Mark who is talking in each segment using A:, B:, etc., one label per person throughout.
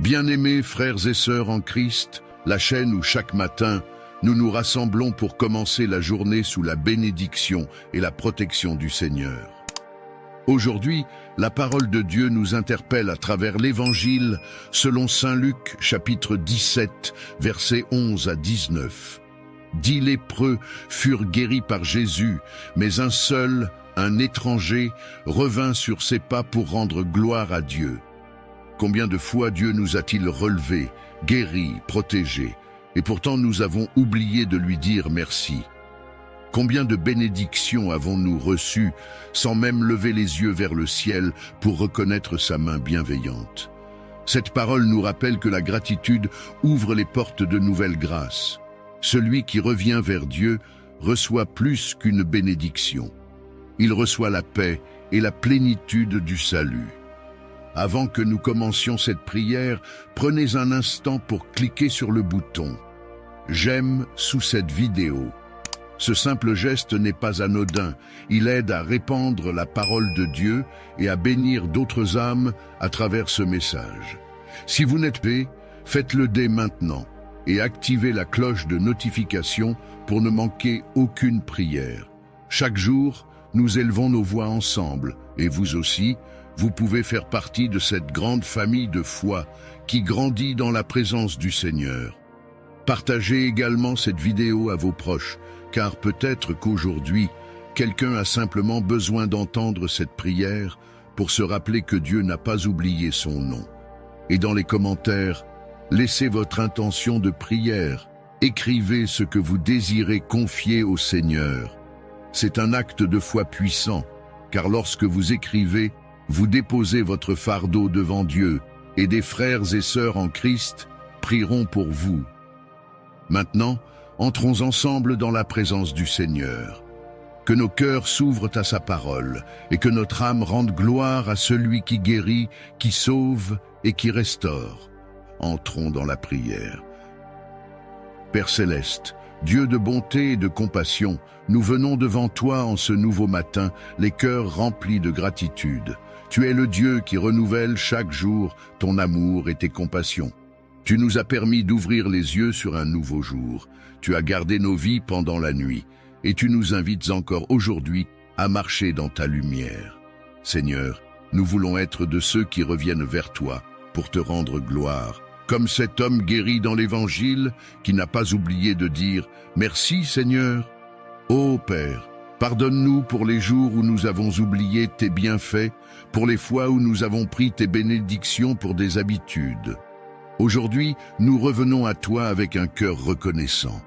A: Bien-aimés frères et sœurs en Christ, la chaîne où chaque matin, nous nous rassemblons pour commencer la journée sous la bénédiction et la protection du Seigneur. Aujourd'hui, la parole de Dieu nous interpelle à travers l'Évangile selon Saint Luc, chapitre 17, versets 11 à 19. 10 lépreux furent guéris par Jésus, mais un seul, un étranger, revint sur ses pas pour rendre gloire à Dieu. Combien de fois Dieu nous a-t-il relevés, guéris, protégés, et pourtant nous avons oublié de lui dire merci. Combien de bénédictions avons-nous reçues sans même lever les yeux vers le ciel pour reconnaître sa main bienveillante? Cette parole nous rappelle que la gratitude ouvre les portes de nouvelles grâces. Celui qui revient vers Dieu reçoit plus qu'une bénédiction. Il reçoit la paix et la plénitude du salut. Avant que nous commencions cette prière, prenez un instant pour cliquer sur le bouton « J'aime » sous cette vidéo. Ce simple geste n'est pas anodin, il aide à répandre la parole de Dieu et à bénir d'autres âmes à travers ce message. Si vous n'êtes pas, faites-le dès maintenant et activez la cloche de notification pour ne manquer aucune prière. Chaque jour, nous élevons nos voix ensemble et vous aussi, vous pouvez faire partie de cette grande famille de foi qui grandit dans la présence du Seigneur. Partagez également cette vidéo à vos proches, car peut-être qu'aujourd'hui, quelqu'un a simplement besoin d'entendre cette prière pour se rappeler que Dieu n'a pas oublié son nom. Et dans les commentaires, laissez votre intention de prière. Écrivez ce que vous désirez confier au Seigneur. C'est un acte de foi puissant, car lorsque vous écrivez, vous déposez votre fardeau devant Dieu et des frères et sœurs en Christ prieront pour vous. Maintenant, entrons ensemble dans la présence du Seigneur. Que nos cœurs s'ouvrent à sa parole et que notre âme rende gloire à celui qui guérit, qui sauve et qui restaure. Entrons dans la prière. Père céleste, Dieu de bonté et de compassion, nous venons devant toi en ce nouveau matin, les cœurs remplis de gratitude. Tu es le Dieu qui renouvelle chaque jour ton amour et tes compassions. Tu nous as permis d'ouvrir les yeux sur un nouveau jour. Tu as gardé nos vies pendant la nuit et tu nous invites encore aujourd'hui à marcher dans ta lumière. Seigneur, nous voulons être de ceux qui reviennent vers toi pour te rendre gloire. Comme cet homme guéri dans l'Évangile qui n'a pas oublié de dire « Merci Seigneur ». Ô Père, pardonne-nous pour les jours où nous avons oublié tes bienfaits, pour les fois où nous avons pris tes bénédictions pour des habitudes. Aujourd'hui, nous revenons à toi avec un cœur reconnaissant.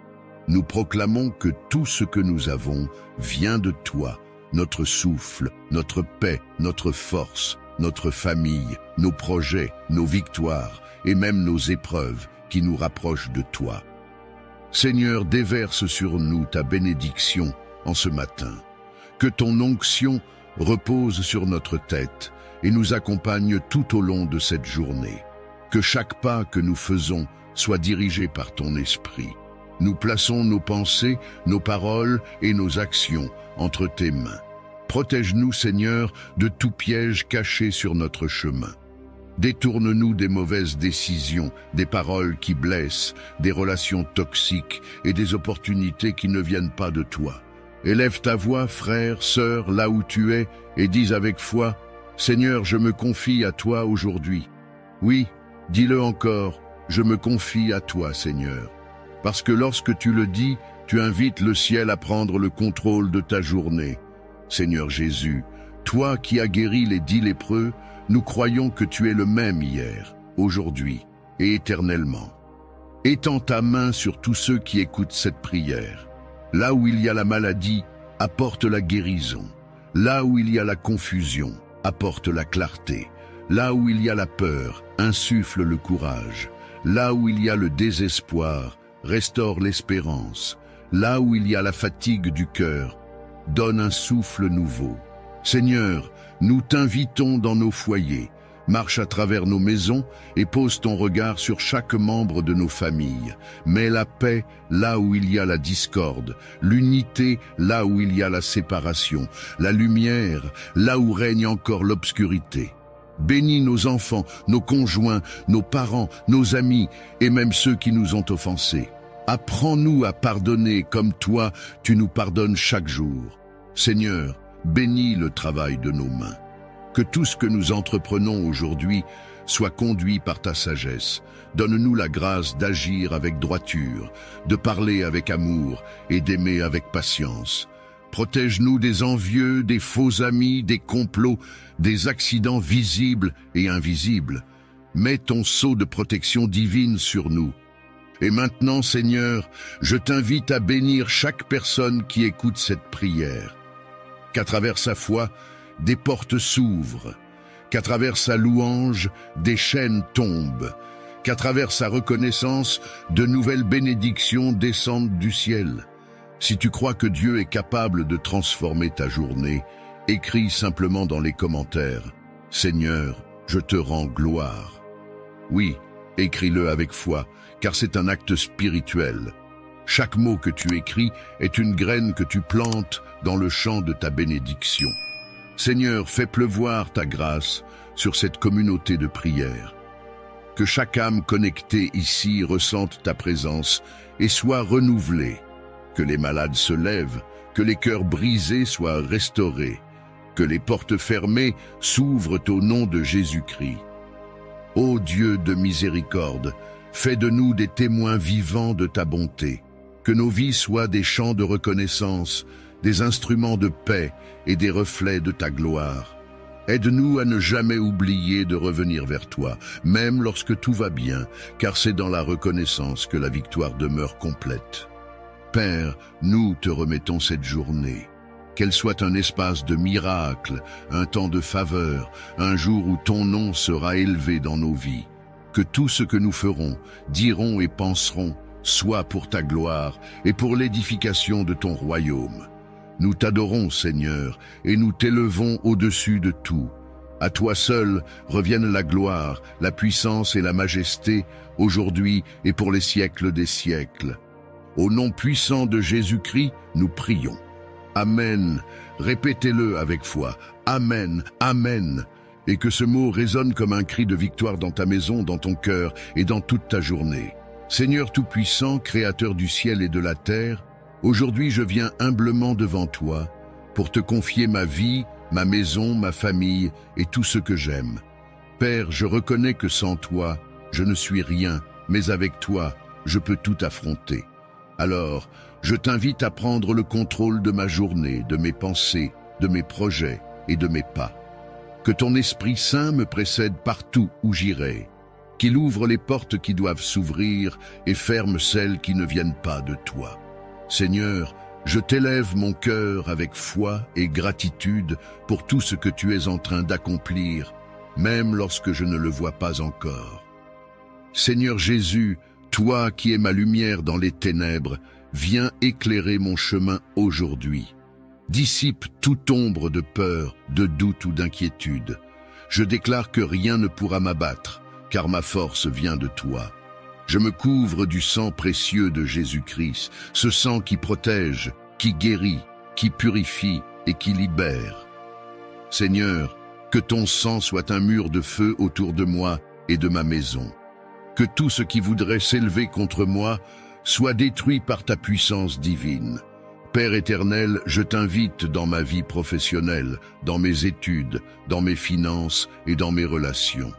A: Nous proclamons que tout ce que nous avons vient de toi, notre souffle, notre paix, notre force, notre famille, nos projets, nos victoires et même nos épreuves qui nous rapprochent de toi. Seigneur, déverse sur nous ta bénédiction en ce matin. Que ton onction repose sur notre tête et nous accompagne tout au long de cette journée. Que chaque pas que nous faisons soit dirigé par ton esprit. Nous plaçons nos pensées, nos paroles et nos actions entre tes mains. Protège-nous, Seigneur, de tout piège caché sur notre chemin. Détourne-nous des mauvaises décisions, des paroles qui blessent, des relations toxiques et des opportunités qui ne viennent pas de toi. Élève ta voix, frère, sœur, là où tu es, et dis avec foi, « Seigneur, je me confie à toi aujourd'hui. » Oui, dis-le encore, « Je me confie à toi, Seigneur. » Parce que lorsque tu le dis, tu invites le ciel à prendre le contrôle de ta journée. Seigneur Jésus, toi qui as guéri les 10 lépreux, nous croyons que tu es le même hier, aujourd'hui et éternellement. Étends ta main sur tous ceux qui écoutent cette prière. Là où il y a la maladie, apporte la guérison. Là où il y a la confusion, apporte la clarté. Là où il y a la peur, insuffle le courage. Là où il y a le désespoir, restaure l'espérance. Là où il y a la fatigue du cœur, donne un souffle nouveau. Seigneur, nous t'invitons dans nos foyers, marche à travers nos maisons et pose ton regard sur chaque membre de nos familles. Mets la paix là où il y a la discorde, l'unité là où il y a la séparation, la lumière là où règne encore l'obscurité. Bénis nos enfants, nos conjoints, nos parents, nos amis et même ceux qui nous ont offensés. Apprends-nous à pardonner comme toi, tu nous pardonnes chaque jour. Seigneur, bénis le travail de nos mains. Que tout ce que nous entreprenons aujourd'hui soit conduit par ta sagesse. Donne-nous la grâce d'agir avec droiture, de parler avec amour et d'aimer avec patience. Protège-nous des envieux, des faux amis, des complots, des accidents visibles et invisibles. Mets ton sceau de protection divine sur nous. Et maintenant, Seigneur, je t'invite à bénir chaque personne qui écoute cette prière. Qu'à travers sa foi, des portes s'ouvrent. Qu'à travers sa louange, des chaînes tombent. Qu'à travers sa reconnaissance, de nouvelles bénédictions descendent du ciel. Si tu crois que Dieu est capable de transformer ta journée, écris simplement dans les commentaires « Seigneur, je te rends gloire ». Oui, écris-le avec foi, car c'est un acte spirituel. Chaque mot que tu écris est une graine que tu plantes dans le champ de ta bénédiction. Seigneur, fais pleuvoir ta grâce sur cette communauté de prière. Que chaque âme connectée ici ressente ta présence et soit renouvelée. Que les malades se lèvent, que les cœurs brisés soient restaurés, que les portes fermées s'ouvrent au nom de Jésus-Christ. Ô Dieu de miséricorde, fais de nous des témoins vivants de ta bonté, que nos vies soient des chants de reconnaissance, des instruments de paix et des reflets de ta gloire. Aide-nous à ne jamais oublier de revenir vers toi, même lorsque tout va bien, car c'est dans la reconnaissance que la victoire demeure complète. Père, nous te remettons cette journée. Qu'elle soit un espace de miracle, un temps de faveur, un jour où ton nom sera élevé dans nos vies. Que tout ce que nous ferons, dirons et penserons soit pour ta gloire et pour l'édification de ton royaume. Nous t'adorons, Seigneur, et nous t'élevons au-dessus de tout. À toi seul reviennent la gloire, la puissance et la majesté, aujourd'hui et pour les siècles des siècles. Au nom puissant de Jésus-Christ, nous prions. Amen. Répétez-le avec foi. Amen. Amen. Et que ce mot résonne comme un cri de victoire dans ta maison, dans ton cœur et dans toute ta journée. Seigneur Tout-Puissant, Créateur du ciel et de la terre, aujourd'hui je viens humblement devant toi pour te confier ma vie, ma maison, ma famille et tout ce que j'aime. Père, je reconnais que sans toi, je ne suis rien, mais avec toi, je peux tout affronter. Alors, je t'invite à prendre le contrôle de ma journée, de mes pensées, de mes projets et de mes pas. Que ton Esprit Saint me précède partout où j'irai, qu'il ouvre les portes qui doivent s'ouvrir et ferme celles qui ne viennent pas de toi. Seigneur, je t'élève mon cœur avec foi et gratitude pour tout ce que tu es en train d'accomplir, même lorsque je ne le vois pas encore. Seigneur Jésus, toi qui es ma lumière dans les ténèbres, viens éclairer mon chemin aujourd'hui. Dissipe toute ombre de peur, de doute ou d'inquiétude. Je déclare que rien ne pourra m'abattre, car ma force vient de toi. Je me couvre du sang précieux de Jésus-Christ, ce sang qui protège, qui guérit, qui purifie et qui libère. Seigneur, que ton sang soit un mur de feu autour de moi et de ma maison. Que tout ce qui voudrait s'élever contre moi soit détruit par ta puissance divine. Père éternel, je t'invite dans ma vie professionnelle, dans mes études, dans mes finances et dans mes relations.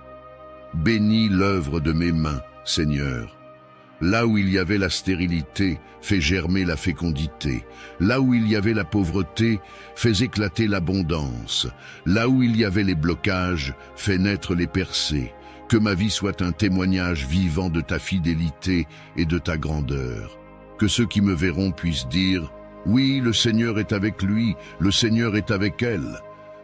A: Bénis l'œuvre de mes mains, Seigneur. Là où il y avait la stérilité, fais germer la fécondité. Là où il y avait la pauvreté, fais éclater l'abondance. Là où il y avait les blocages, fais naître les percées. Que ma vie soit un témoignage vivant de ta fidélité et de ta grandeur. Que ceux qui me verront puissent dire « Oui, le Seigneur est avec lui, le Seigneur est avec elle ».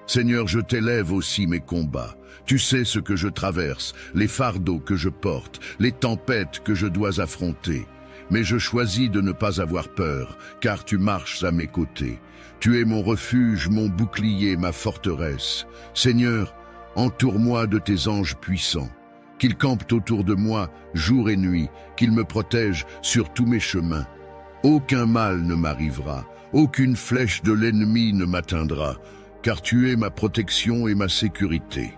A: Seigneur, je t'élève aussi mes combats. Tu sais ce que je traverse, les fardeaux que je porte, les tempêtes que je dois affronter. Mais je choisis de ne pas avoir peur, car tu marches à mes côtés. Tu es mon refuge, mon bouclier, ma forteresse. Seigneur, entoure-moi de tes anges puissants, qu'ils campent autour de moi jour et nuit, qu'ils me protègent sur tous mes chemins. Aucun mal ne m'arrivera, aucune flèche de l'ennemi ne m'atteindra, car tu es ma protection et ma sécurité.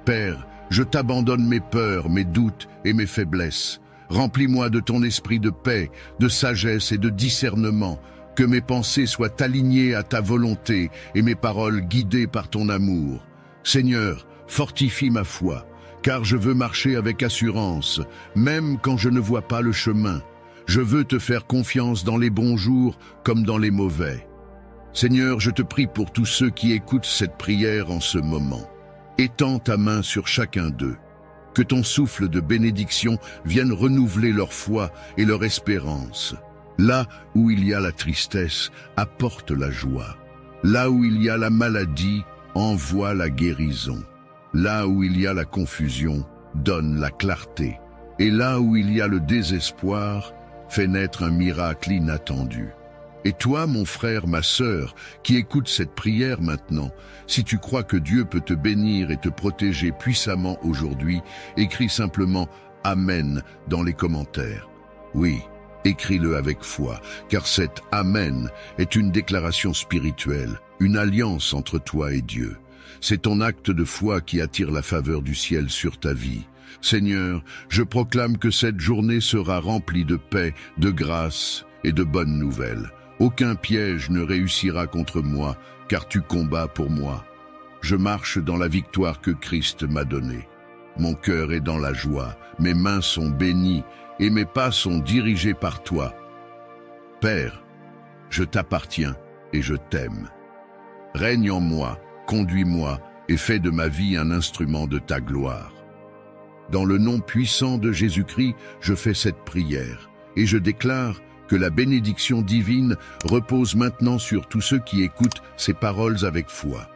A: Père, je t'abandonne mes peurs, mes doutes et mes faiblesses. Remplis-moi de ton esprit de paix, de sagesse et de discernement, que mes pensées soient alignées à ta volonté et mes paroles guidées par ton amour. Seigneur, fortifie ma foi, car je veux marcher avec assurance, même quand je ne vois pas le chemin. Je veux te faire confiance dans les bons jours comme dans les mauvais. Seigneur, je te prie pour tous ceux qui écoutent cette prière en ce moment. Étends ta main sur chacun d'eux. Que ton souffle de bénédiction vienne renouveler leur foi et leur espérance. Là où il y a la tristesse, apporte la joie. Là où il y a la maladie, envoie la guérison. Là où il y a la confusion, donne la clarté. Et là où il y a le désespoir, fais naître un miracle inattendu. Et toi, mon frère, ma sœur, qui écoute cette prière maintenant, si tu crois que Dieu peut te bénir et te protéger puissamment aujourd'hui, écris simplement « Amen » dans les commentaires. Oui, écris-le avec foi, car cet « Amen » est une déclaration spirituelle, une alliance entre toi et Dieu. C'est ton acte de foi qui attire la faveur du ciel sur ta vie. Seigneur, je proclame que cette journée sera remplie de paix, de grâce et de bonnes nouvelles. Aucun piège ne réussira contre moi, car tu combats pour moi. Je marche dans la victoire que Christ m'a donnée. Mon cœur est dans la joie, mes mains sont bénies et mes pas sont dirigés par toi. Père, je t'appartiens et je t'aime. Règne en moi, conduis-moi et fais de ma vie un instrument de ta gloire. Dans le nom puissant de Jésus-Christ, je fais cette prière et je déclare que la bénédiction divine repose maintenant sur tous ceux qui écoutent ces paroles avec foi.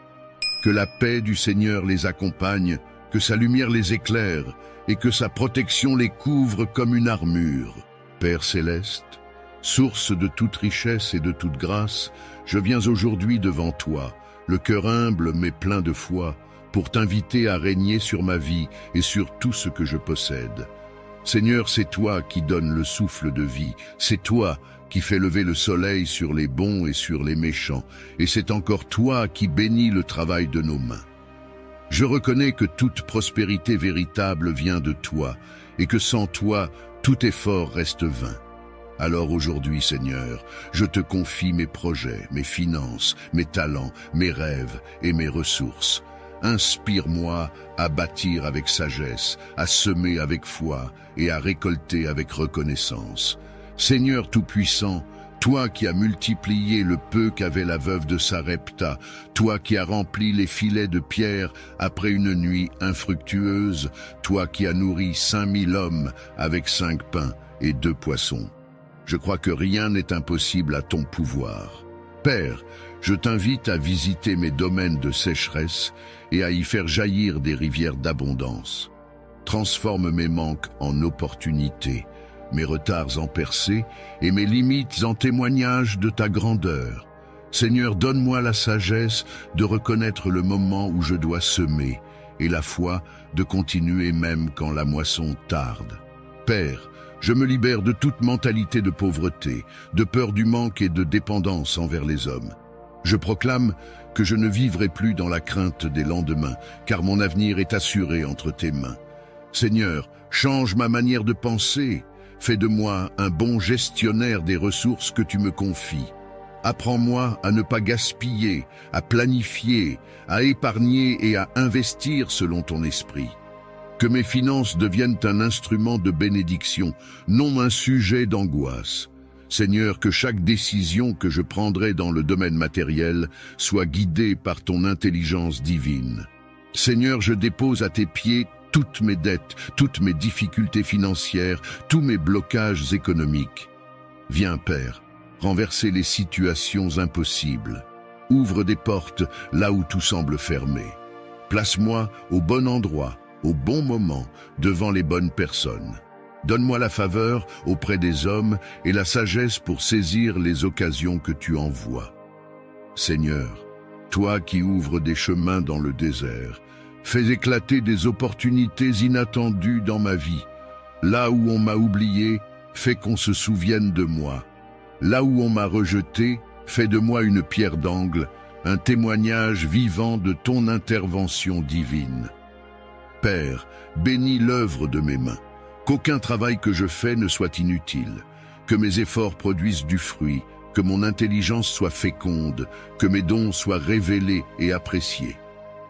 A: Que la paix du Seigneur les accompagne, que sa lumière les éclaire et que sa protection les couvre comme une armure. Père céleste, source de toute richesse et de toute grâce, je viens aujourd'hui devant toi, le cœur humble mais plein de foi, pour t'inviter à régner sur ma vie et sur tout ce que je possède. Seigneur, c'est toi qui donnes le souffle de vie, c'est toi qui fais lever le soleil sur les bons et sur les méchants, et c'est encore toi qui bénis le travail de nos mains. Je reconnais que toute prospérité véritable vient de toi, et que sans toi, tout effort reste vain. Alors aujourd'hui, Seigneur, je te confie mes projets, mes finances, mes talents, mes rêves et mes ressources. Inspire-moi à bâtir avec sagesse, à semer avec foi et à récolter avec reconnaissance. Seigneur Tout-Puissant, toi qui as multiplié le peu qu'avait la veuve de Sarepta, toi qui as rempli les filets de pierre après une nuit infructueuse, toi qui as nourri 5000 hommes avec 5 pains et 2 poissons. Je crois que rien n'est impossible à ton pouvoir. Père, je t'invite à visiter mes domaines de sécheresse et à y faire jaillir des rivières d'abondance. Transforme mes manques en opportunités, mes retards en percées et mes limites en témoignages de ta grandeur. Seigneur, donne-moi la sagesse de reconnaître le moment où je dois semer et la foi de continuer même quand la moisson tarde. Père, je me libère de toute mentalité de pauvreté, de peur du manque et de dépendance envers les hommes. Je proclame que je ne vivrai plus dans la crainte des lendemains, car mon avenir est assuré entre tes mains. Seigneur, change ma manière de penser, fais de moi un bon gestionnaire des ressources que tu me confies. Apprends-moi à ne pas gaspiller, à planifier, à épargner et à investir selon ton esprit. Que mes finances deviennent un instrument de bénédiction, non un sujet d'angoisse. Seigneur, que chaque décision que je prendrai dans le domaine matériel soit guidée par ton intelligence divine. Seigneur, je dépose à tes pieds toutes mes dettes, toutes mes difficultés financières, tous mes blocages économiques. Viens, Père, renverser les situations impossibles. Ouvre des portes là où tout semble fermé. Place-moi au bon endroit, au bon moment, devant les bonnes personnes. Donne-moi la faveur auprès des hommes et la sagesse pour saisir les occasions que tu envoies. Seigneur, toi qui ouvres des chemins dans le désert, fais éclater des opportunités inattendues dans ma vie. Là où on m'a oublié, fais qu'on se souvienne de moi. Là où on m'a rejeté, fais de moi une pierre d'angle, un témoignage vivant de ton intervention divine. Père, bénis l'œuvre de mes mains. Qu'aucun travail que je fais ne soit inutile. Que mes efforts produisent du fruit, que mon intelligence soit féconde, que mes dons soient révélés et appréciés.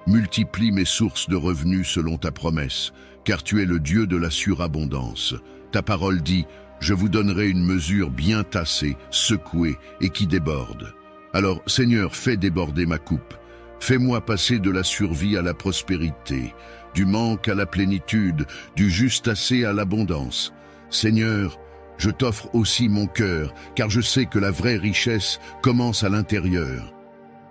A: Multiplie mes sources de revenus selon ta promesse, car tu es le Dieu de la surabondance. Ta parole dit, je vous donnerai une mesure bien tassée, secouée et qui déborde. Alors, Seigneur, fais déborder ma coupe. Fais-moi passer de la survie à la prospérité, du manque à la plénitude, du juste assez à l'abondance. Seigneur, je t'offre aussi mon cœur, car je sais que la vraie richesse commence à l'intérieur.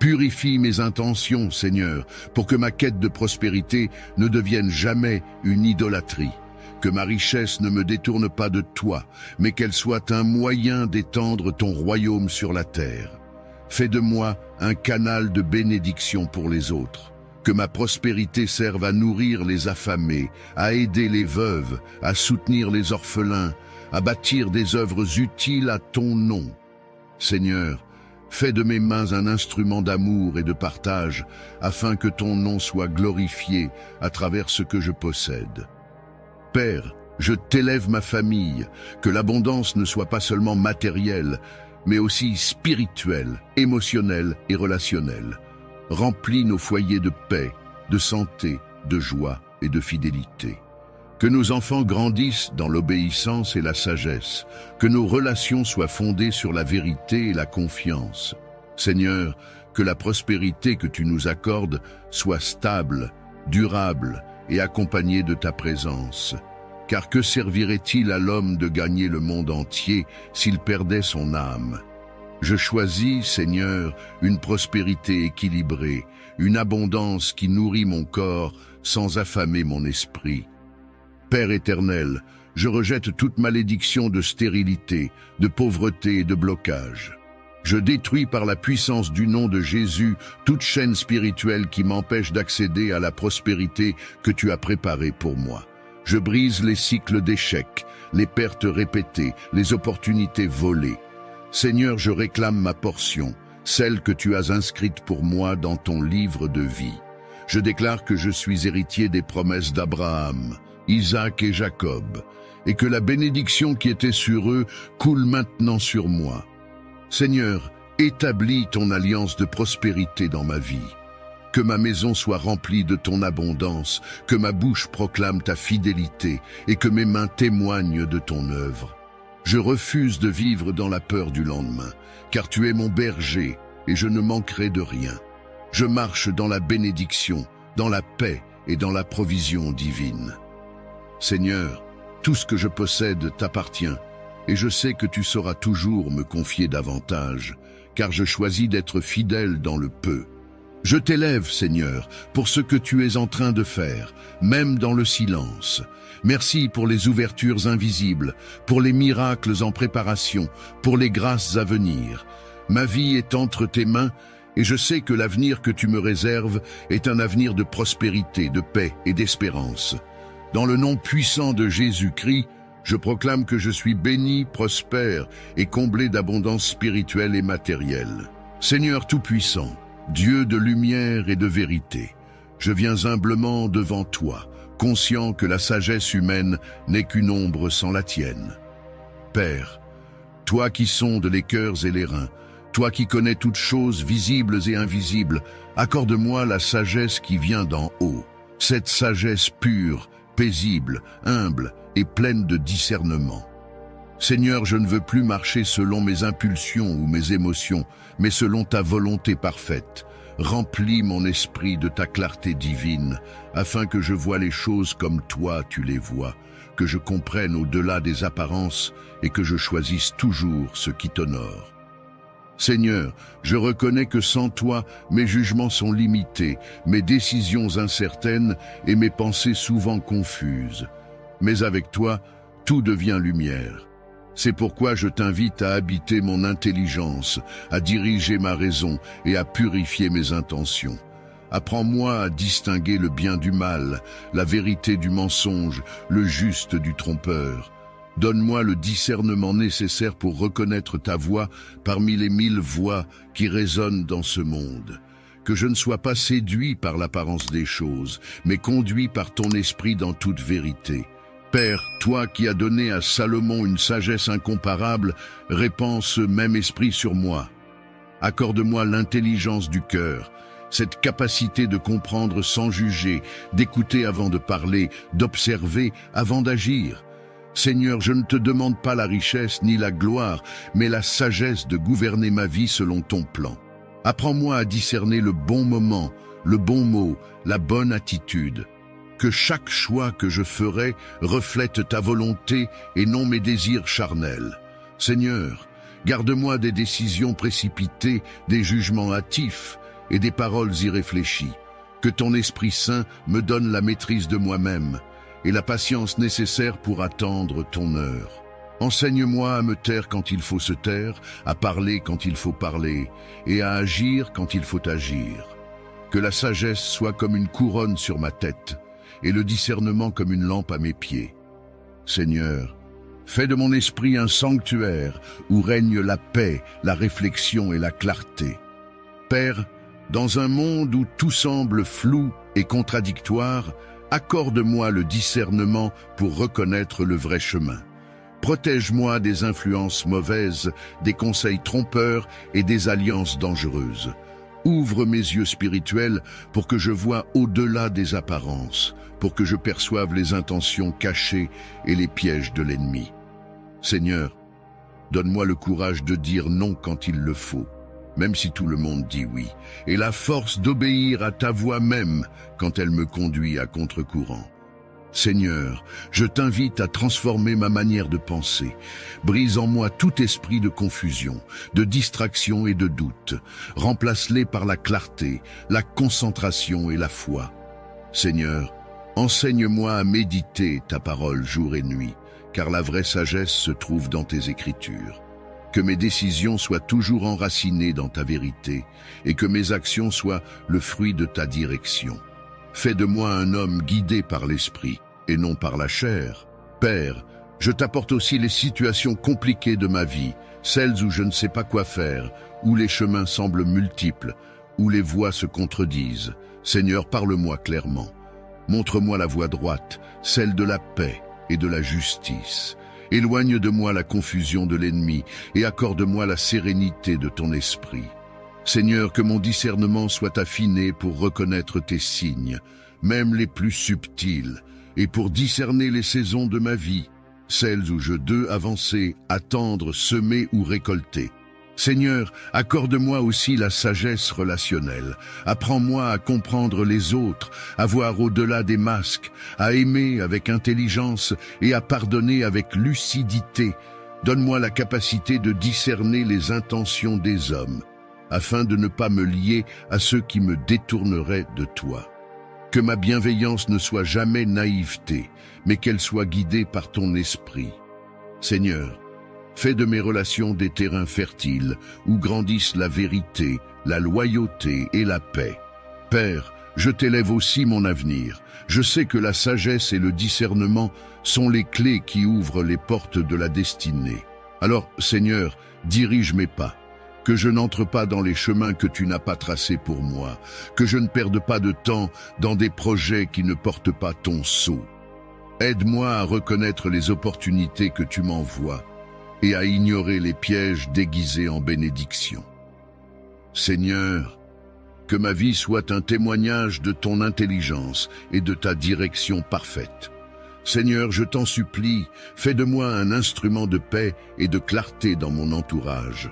A: Purifie mes intentions, Seigneur, pour que ma quête de prospérité ne devienne jamais une idolâtrie. Que ma richesse ne me détourne pas de toi, mais qu'elle soit un moyen d'étendre ton royaume sur la terre. Fais de moi un canal de bénédiction pour les autres. Que ma prospérité serve à nourrir les affamés, à aider les veuves, à soutenir les orphelins, à bâtir des œuvres utiles à ton nom. Seigneur, fais de mes mains un instrument d'amour et de partage, afin que ton nom soit glorifié à travers ce que je possède. Père, je t'élève ma famille, que l'abondance ne soit pas seulement matérielle, mais aussi spirituelle, émotionnelle et relationnelle. Remplis nos foyers de paix, de santé, de joie et de fidélité. Que nos enfants grandissent dans l'obéissance et la sagesse, que nos relations soient fondées sur la vérité et la confiance. Seigneur, que la prospérité que tu nous accordes soit stable, durable et accompagnée de ta présence. Car que servirait-il à l'homme de gagner le monde entier s'il perdait son âme? Je choisis, Seigneur, une prospérité équilibrée, une abondance qui nourrit mon corps sans affamer mon esprit. Père éternel, je rejette toute malédiction de stérilité, de pauvreté et de blocage. Je détruis par la puissance du nom de Jésus toute chaîne spirituelle qui m'empêche d'accéder à la prospérité que tu as préparée pour moi. Je brise les cycles d'échecs, les pertes répétées, les opportunités volées. Seigneur, je réclame ma portion, celle que tu as inscrite pour moi dans ton livre de vie. Je déclare que je suis héritier des promesses d'Abraham, Isaac et Jacob, et que la bénédiction qui était sur eux coule maintenant sur moi. Seigneur, établis ton alliance de prospérité dans ma vie. Que ma maison soit remplie de ton abondance, que ma bouche proclame ta fidélité et que mes mains témoignent de ton œuvre. Je refuse de vivre dans la peur du lendemain, car tu es mon berger et je ne manquerai de rien. Je marche dans la bénédiction, dans la paix et dans la provision divine. Seigneur, tout ce que je possède t'appartient, et je sais que tu sauras toujours me confier davantage, car je choisis d'être fidèle dans le peu. Je t'élève, Seigneur, pour ce que tu es en train de faire, même dans le silence. Merci pour les ouvertures invisibles, pour les miracles en préparation, pour les grâces à venir. Ma vie est entre tes mains, et je sais que l'avenir que tu me réserves est un avenir de prospérité, de paix et d'espérance. Dans le nom puissant de Jésus-Christ, je proclame que je suis béni, prospère et comblé d'abondance spirituelle et matérielle. Seigneur Tout-Puissant, Dieu de lumière et de vérité, je viens humblement devant toi, conscient que la sagesse humaine n'est qu'une ombre sans la tienne. Père, toi qui sondes les cœurs et les reins, toi qui connais toutes choses visibles et invisibles, accorde-moi la sagesse qui vient d'en haut, cette sagesse pure, paisible, humble et pleine de discernement. Seigneur, je ne veux plus marcher selon mes impulsions ou mes émotions, mais selon ta volonté parfaite. Remplis mon esprit de ta clarté divine, afin que je voie les choses comme toi tu les vois, que je comprenne au-delà des apparences et que je choisisse toujours ce qui t'honore. Seigneur, je reconnais que sans toi, mes jugements sont limités, mes décisions incertaines et mes pensées souvent confuses. Mais avec toi, tout devient lumière. C'est pourquoi je t'invite à habiter mon intelligence, à diriger ma raison et à purifier mes intentions. Apprends-moi à distinguer le bien du mal, la vérité du mensonge, le juste du trompeur. Donne-moi le discernement nécessaire pour reconnaître ta voix parmi les 1000 voix qui résonnent dans ce monde. que je ne sois pas séduit par l'apparence des choses, mais conduit par ton esprit dans toute vérité. Père, toi qui as donné à Salomon une sagesse incomparable, répands ce même esprit sur moi. Accorde-moi l'intelligence du cœur, cette capacité de comprendre sans juger, d'écouter avant de parler, d'observer avant d'agir. Seigneur, je ne te demande pas la richesse ni la gloire, mais la sagesse de gouverner ma vie selon ton plan. Apprends-moi à discerner le bon moment, le bon mot, la bonne attitude. Que chaque choix que je ferai reflète ta volonté et non mes désirs charnels. Seigneur, garde-moi des décisions précipitées, des jugements hâtifs et des paroles irréfléchies. Que ton Esprit Saint me donne la maîtrise de moi-même et la patience nécessaire pour attendre ton heure. Enseigne-moi à me taire quand il faut se taire, à parler quand il faut parler, et à agir quand il faut agir. Que la sagesse soit comme une couronne sur ma tête, et le discernement comme une lampe à mes pieds. Seigneur, fais de mon esprit un sanctuaire où règne la paix, la réflexion et la clarté. Père, dans un monde où tout semble flou et contradictoire, accorde-moi le discernement pour reconnaître le vrai chemin. Protège-moi des influences mauvaises, des conseils trompeurs et des alliances dangereuses. Ouvre mes yeux spirituels pour que je voie au-delà des apparences, pour que je perçoive les intentions cachées et les pièges de l'ennemi. Seigneur, donne-moi le courage de dire non quand il le faut, même si tout le monde dit oui, et la force d'obéir à ta voix même quand elle me conduit à contre-courant. Seigneur, je t'invite à transformer ma manière de penser. Brise en moi tout esprit de confusion, de distraction et de doute. Remplace-les par la clarté, la concentration et la foi. Seigneur, enseigne-moi à méditer ta parole jour et nuit, car la vraie sagesse se trouve dans tes Écritures. Que mes décisions soient toujours enracinées dans ta vérité et que mes actions soient le fruit de ta direction. Fais de moi un homme guidé par l'esprit et non par la chair. Père, je t'apporte aussi les situations compliquées de ma vie, celles où je ne sais pas quoi faire, où les chemins semblent multiples, où les voies se contredisent. Seigneur, parle-moi clairement. Montre-moi la voie droite, celle de la paix et de la justice. Éloigne de moi la confusion de l'ennemi et accorde-moi la sérénité de ton esprit. Seigneur, que mon discernement soit affiné pour reconnaître tes signes, même les plus subtils, et pour discerner les saisons de ma vie, celles où je dois avancer, attendre, semer ou récolter. Seigneur, accorde-moi aussi la sagesse relationnelle. Apprends-moi à comprendre les autres, à voir au-delà des masques, à aimer avec intelligence et à pardonner avec lucidité. Donne-moi la capacité de discerner les intentions des hommes, afin de ne pas me lier à ceux qui me détourneraient de toi. Que ma bienveillance ne soit jamais naïveté, mais qu'elle soit guidée par ton esprit. Seigneur, fais de mes relations des terrains fertiles, où grandissent la vérité, la loyauté et la paix. Père, je t'élève aussi mon avenir. Je sais que la sagesse et le discernement sont les clés qui ouvrent les portes de la destinée. Alors, Seigneur, dirige mes pas. Que je n'entre pas dans les chemins que tu n'as pas tracés pour moi, que je ne perde pas de temps dans des projets qui ne portent pas ton sceau. Aide-moi à reconnaître les opportunités que tu m'envoies et à ignorer les pièges déguisés en bénédiction. Seigneur, que ma vie soit un témoignage de ton intelligence et de ta direction parfaite. Seigneur, je t'en supplie, fais de moi un instrument de paix et de clarté dans mon entourage.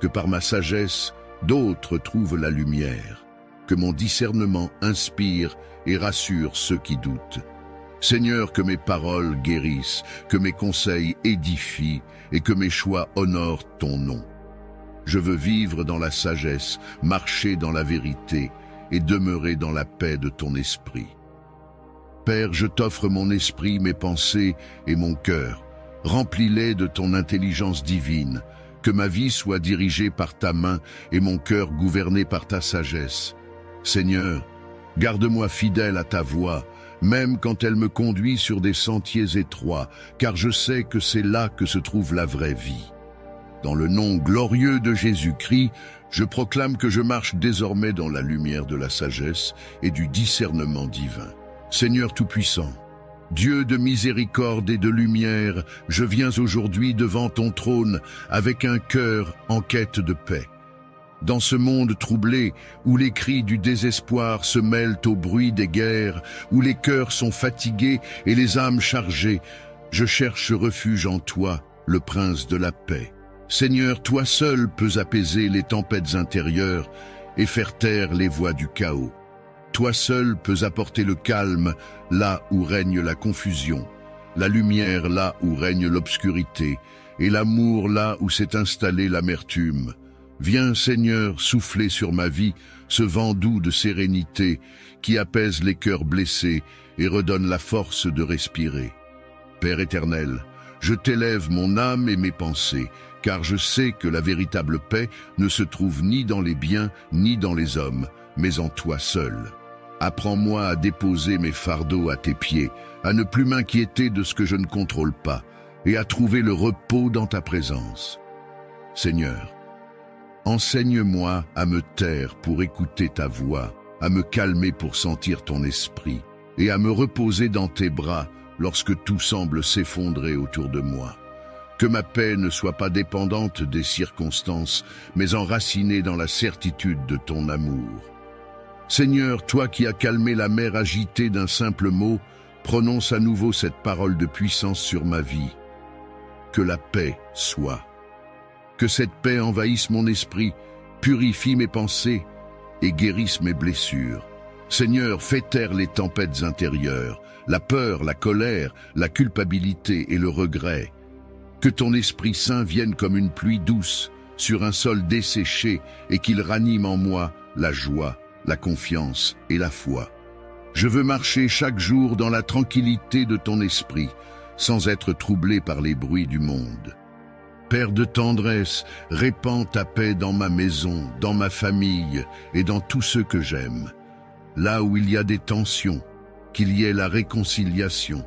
A: Que par ma sagesse, d'autres trouvent la lumière. Que mon discernement inspire et rassure ceux qui doutent. Seigneur, que mes paroles guérissent, que mes conseils édifient et que mes choix honorent ton nom. Je veux vivre dans la sagesse, marcher dans la vérité et demeurer dans la paix de ton esprit. Père, je t'offre mon esprit, mes pensées et mon cœur. Remplis-les de ton intelligence divine. Que ma vie soit dirigée par ta main et mon cœur gouverné par ta sagesse. Seigneur, garde-moi fidèle à ta voie, même quand elle me conduit sur des sentiers étroits, car je sais que c'est là que se trouve la vraie vie. Dans le nom glorieux de Jésus-Christ, Je proclame que je marche désormais dans la lumière de la sagesse et du discernement divin. Seigneur Tout-Puissant, Dieu de miséricorde et de lumière, je viens aujourd'hui devant ton trône avec un cœur en quête de paix. Dans ce monde troublé, où les cris du désespoir se mêlent au bruit des guerres, où les cœurs sont fatigués et les âmes chargées, je cherche refuge en toi, le prince de la paix. Seigneur, toi seul peux apaiser les tempêtes intérieures et faire taire les voix du chaos. Toi seul peux apporter le calme là où règne la confusion, la lumière là où règne l'obscurité, et l'amour là où s'est installée l'amertume. Viens, Seigneur, souffler sur ma vie ce vent doux de sérénité qui apaise les cœurs blessés et redonne la force de respirer. Père éternel, je t'élève mon âme et mes pensées, car je sais que la véritable paix ne se trouve ni dans les biens ni dans les hommes, mais en toi seul. Apprends-moi à déposer mes fardeaux à tes pieds, à ne plus m'inquiéter de ce que je ne contrôle pas, et à trouver le repos dans ta présence. Seigneur, enseigne-moi à me taire pour écouter ta voix, à me calmer pour sentir ton esprit, et à me reposer dans tes bras lorsque tout semble s'effondrer autour de moi. Que ma paix ne soit pas dépendante des circonstances, mais enracinée dans la certitude de ton amour. Seigneur, toi qui as calmé la mer agitée d'un simple mot, prononce à nouveau cette parole de puissance sur ma vie. Que la paix soit. Que cette paix envahisse mon esprit, purifie mes pensées et guérisse mes blessures. Seigneur, fais taire les tempêtes intérieures, la peur, la colère, la culpabilité et le regret. Que ton Esprit Saint vienne comme une pluie douce sur un sol desséché et qu'il ranime en moi la joie, la confiance et la foi. Je veux marcher chaque jour dans la tranquillité de ton esprit, sans être troublé par les bruits du monde. Père de tendresse, répands ta paix dans ma maison, dans ma famille et dans tous ceux que j'aime. Là où il y a des tensions, qu'il y ait la réconciliation.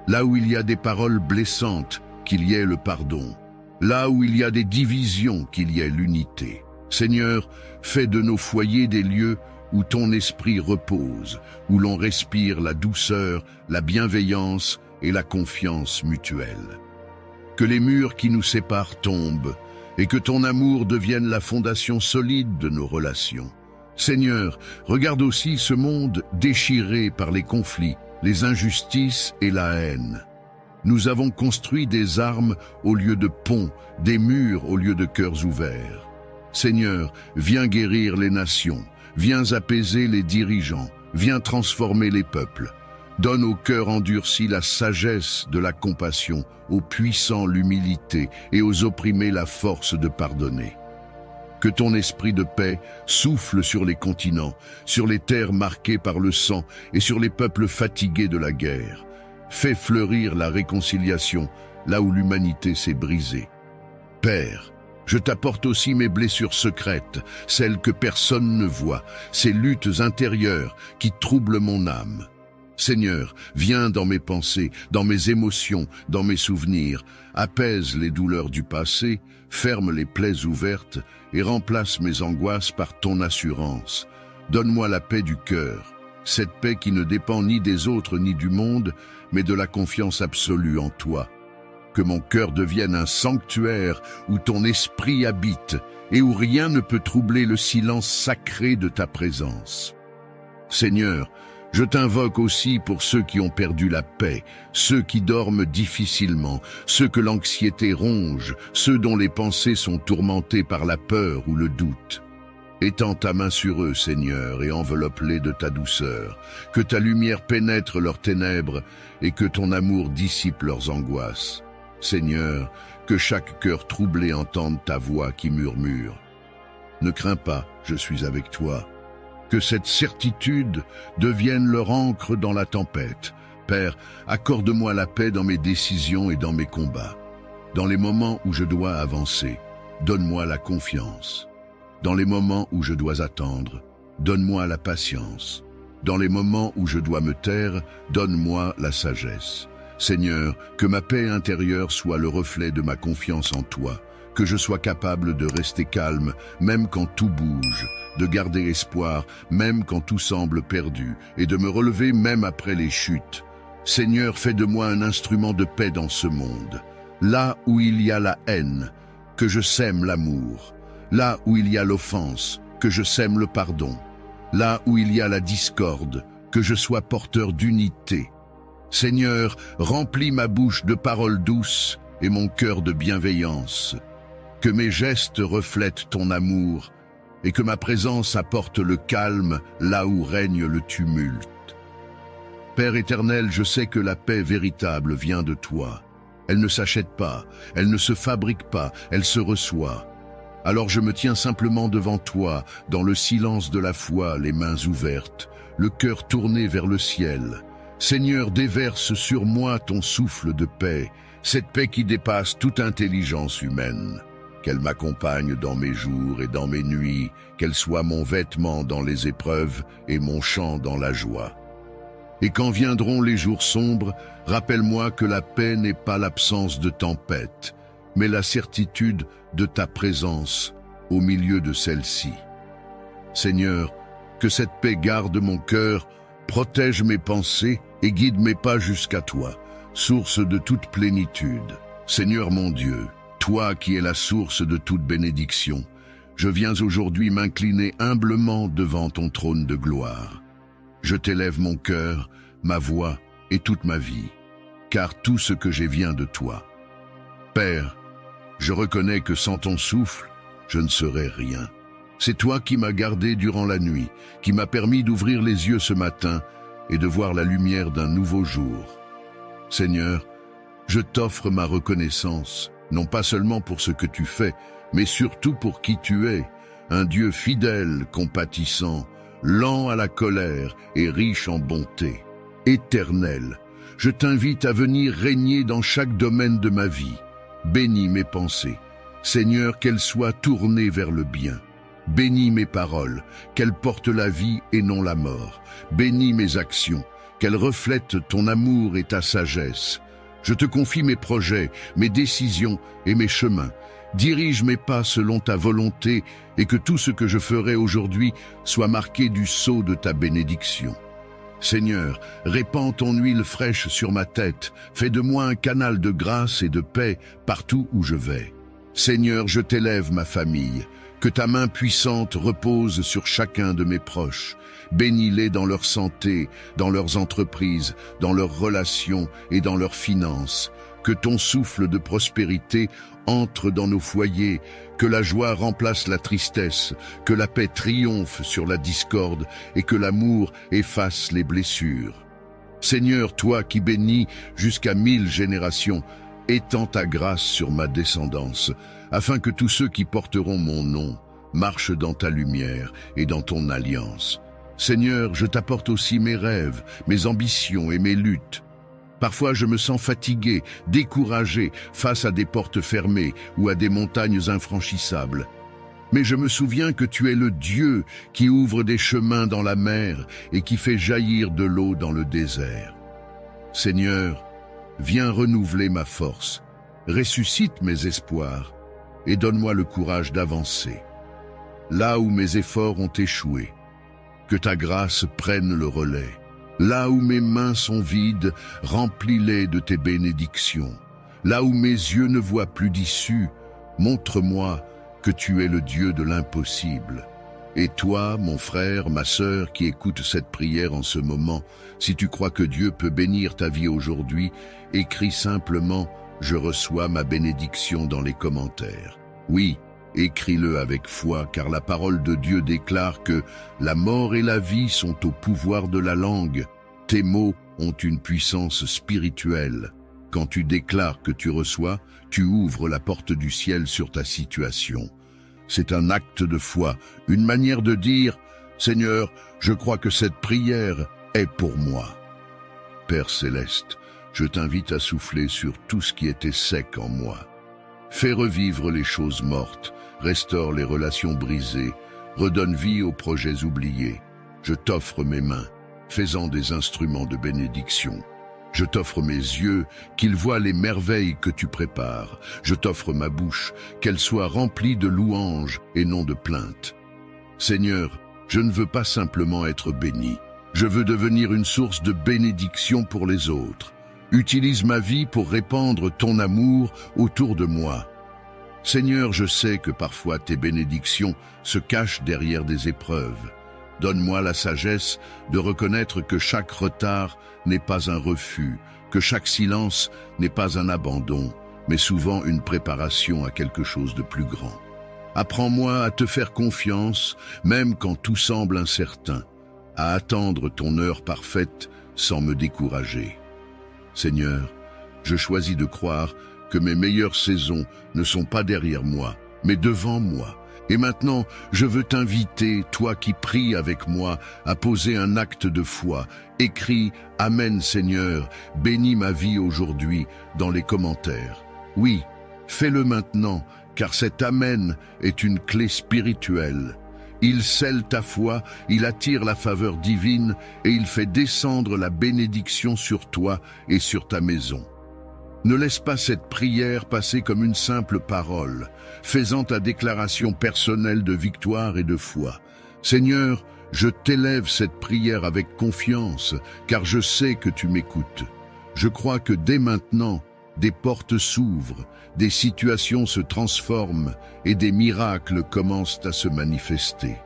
A: Là où il y a des paroles blessantes, qu'il y ait le pardon. Là où il y a des divisions, qu'il y ait l'unité. Seigneur, fais de nos foyers des lieux où ton esprit repose, où l'on respire la douceur, la bienveillance et la confiance mutuelle. Que les murs qui nous séparent tombent et que ton amour devienne la fondation solide de nos relations. Seigneur, regarde aussi ce monde déchiré par les conflits, les injustices et la haine. Nous avons construit des armes au lieu de ponts, des murs au lieu de cœurs ouverts. Seigneur, viens guérir les nations, viens apaiser les dirigeants, viens transformer les peuples. Donne aux cœurs endurcis la sagesse de la compassion, aux puissants l'humilité et aux opprimés la force de pardonner. Que ton esprit de paix souffle sur les continents, sur les terres marquées par le sang et sur les peuples fatigués de la guerre. Fais fleurir la réconciliation là où l'humanité s'est brisée. Père, je t'apporte aussi mes blessures secrètes, celles que personne ne voit, ces luttes intérieures qui troublent mon âme. Seigneur, viens dans mes pensées, dans mes émotions, dans mes souvenirs, apaise les douleurs du passé, ferme les plaies ouvertes et remplace mes angoisses par ton assurance. Donne-moi la paix du cœur, cette paix qui ne dépend ni des autres ni du monde, mais de la confiance absolue en toi. Que mon cœur devienne un sanctuaire où ton esprit habite et où rien ne peut troubler le silence sacré de ta présence. Seigneur, je t'invoque aussi pour ceux qui ont perdu la paix, ceux qui dorment difficilement, ceux que l'anxiété ronge, ceux dont les pensées sont tourmentées par la peur ou le doute. Étends ta main sur eux, Seigneur, et enveloppe-les de ta douceur. Que ta lumière pénètre leurs ténèbres et que ton amour dissipe leurs angoisses. Seigneur, que chaque cœur troublé entende ta voix qui murmure. Ne crains pas, je suis avec toi. Que cette certitude devienne leur ancre dans la tempête. Père, accorde-moi la paix dans mes décisions et dans mes combats. Dans les moments où je dois avancer, donne-moi la confiance. Dans les moments où je dois attendre, donne-moi la patience. Dans les moments où je dois me taire, donne-moi la sagesse. Seigneur, que ma paix intérieure soit le reflet de ma confiance en toi, que je sois capable de rester calme, même quand tout bouge, de garder espoir, même quand tout semble perdu, et de me relever même après les chutes. Seigneur, fais de moi un instrument de paix dans ce monde. Là où il y a la haine, que je sème l'amour. Là où il y a l'offense, que je sème le pardon. Là où il y a la discorde, que je sois porteur d'unité. Seigneur, remplis ma bouche de paroles douces et mon cœur de bienveillance. Que mes gestes reflètent ton amour et que ma présence apporte le calme là où règne le tumulte. Père éternel, je sais que la paix véritable vient de toi. Elle ne s'achète pas, elle ne se fabrique pas, elle se reçoit. Alors je me tiens simplement devant toi, dans le silence de la foi, les mains ouvertes, le cœur tourné vers le ciel. Seigneur, déverse sur moi ton souffle de paix, cette paix qui dépasse toute intelligence humaine. Qu'elle m'accompagne dans mes jours et dans mes nuits, qu'elle soit mon vêtement dans les épreuves et mon chant dans la joie. Et quand viendront les jours sombres, rappelle-moi que la paix n'est pas l'absence de tempête, mais la certitude de ta présence au milieu de celle-ci. Seigneur, que cette paix garde mon cœur, protège mes pensées et guide mes pas jusqu'à toi, source de toute plénitude. Seigneur mon Dieu, toi qui es la source de toute bénédiction, je viens aujourd'hui m'incliner humblement devant ton trône de gloire. Je t'élève mon cœur, ma voix et toute ma vie, car tout ce que j'ai vient de toi. Père, je reconnais que sans ton souffle, je ne serais rien. C'est toi qui m'as gardé durant la nuit, qui m'a permis d'ouvrir les yeux ce matin et de voir la lumière d'un nouveau jour. Seigneur, je t'offre ma reconnaissance, non pas seulement pour ce que tu fais, mais surtout pour qui tu es, un Dieu fidèle, compatissant, lent à la colère et riche en bonté. Éternel, je t'invite à venir régner dans chaque domaine de ma vie. Bénis mes pensées. Seigneur, qu'elles soient tournées vers le bien. Bénis mes paroles, qu'elles portent la vie et non la mort. Bénis mes actions, qu'elles reflètent ton amour et ta sagesse. Je te confie mes projets, mes décisions et mes chemins. Dirige mes pas selon ta volonté et que tout ce que je ferai aujourd'hui soit marqué du sceau de ta bénédiction. Seigneur, répands ton huile fraîche sur ma tête, fais de moi un canal de grâce et de paix partout où je vais. Seigneur, je t'élève ma famille, que ta main puissante repose sur chacun de mes proches. Bénis-les dans leur santé, dans leurs entreprises, dans leurs relations et dans leurs finances. Que ton souffle de prospérité entre dans nos foyers, que la joie remplace la tristesse, que la paix triomphe sur la discorde et que l'amour efface les blessures. Seigneur, toi qui bénis jusqu'à 1000 générations, étends ta grâce sur ma descendance, afin que tous ceux qui porteront mon nom marchent dans ta lumière et dans ton alliance. Seigneur, je t'apporte aussi mes rêves, mes ambitions et mes luttes. Parfois je me sens fatigué, découragé face à des portes fermées ou à des montagnes infranchissables. Mais je me souviens que tu es le Dieu qui ouvre des chemins dans la mer et qui fait jaillir de l'eau dans le désert. Seigneur, viens renouveler ma force, ressuscite mes espoirs et donne-moi le courage d'avancer. Là où mes efforts ont échoué, que ta grâce prenne le relais. Là où mes mains sont vides, remplis-les de tes bénédictions. Là où mes yeux ne voient plus d'issue, montre-moi que tu es le Dieu de l'impossible. Et toi, mon frère, ma sœur, qui écoute cette prière en ce moment, si tu crois que Dieu peut bénir ta vie aujourd'hui, écris simplement « Je reçois ma bénédiction » dans les commentaires. Oui, écris-le avec foi, car la parole de Dieu déclare que la mort et la vie sont au pouvoir de la langue. Tes mots ont une puissance spirituelle. Quand tu déclares que tu reçois, tu ouvres la porte du ciel sur ta situation. C'est un acte de foi, une manière de dire « Seigneur, je crois que cette prière est pour moi ». Père céleste, je t'invite à souffler sur tout ce qui était sec en moi. Fais revivre les choses mortes, restaure les relations brisées, redonne vie aux projets oubliés. Je t'offre mes mains, fais-en des instruments de bénédiction. Je t'offre mes yeux, qu'ils voient les merveilles que tu prépares. Je t'offre ma bouche, qu'elle soit remplie de louanges et non de plaintes. Seigneur, je ne veux pas simplement être béni. Je veux devenir une source de bénédiction pour les autres. Utilise ma vie pour répandre ton amour autour de moi. Seigneur, je sais que parfois tes bénédictions se cachent derrière des épreuves. Donne-moi la sagesse de reconnaître que chaque retard n'est pas un refus, que chaque silence n'est pas un abandon, mais souvent une préparation à quelque chose de plus grand. Apprends-moi à te faire confiance, même quand tout semble incertain, à attendre ton heure parfaite sans me décourager. Seigneur, je choisis de croire que mes meilleures saisons ne sont pas derrière moi, mais devant moi. Et maintenant, je veux t'inviter, toi qui pries avec moi, à poser un acte de foi. Écris « Amen Seigneur, bénis ma vie aujourd'hui » dans les commentaires. Oui, fais-le maintenant, car cet Amen est une clé spirituelle. Il scelle ta foi, il attire la faveur divine et il fait descendre la bénédiction sur toi et sur ta maison. Ne laisse pas cette prière passer comme une simple parole, faisant ta déclaration personnelle de victoire et de foi. Seigneur, je t'élève cette prière avec confiance, car je sais que tu m'écoutes. Je crois que dès maintenant, des portes s'ouvrent, des situations se transforment et des miracles commencent à se manifester.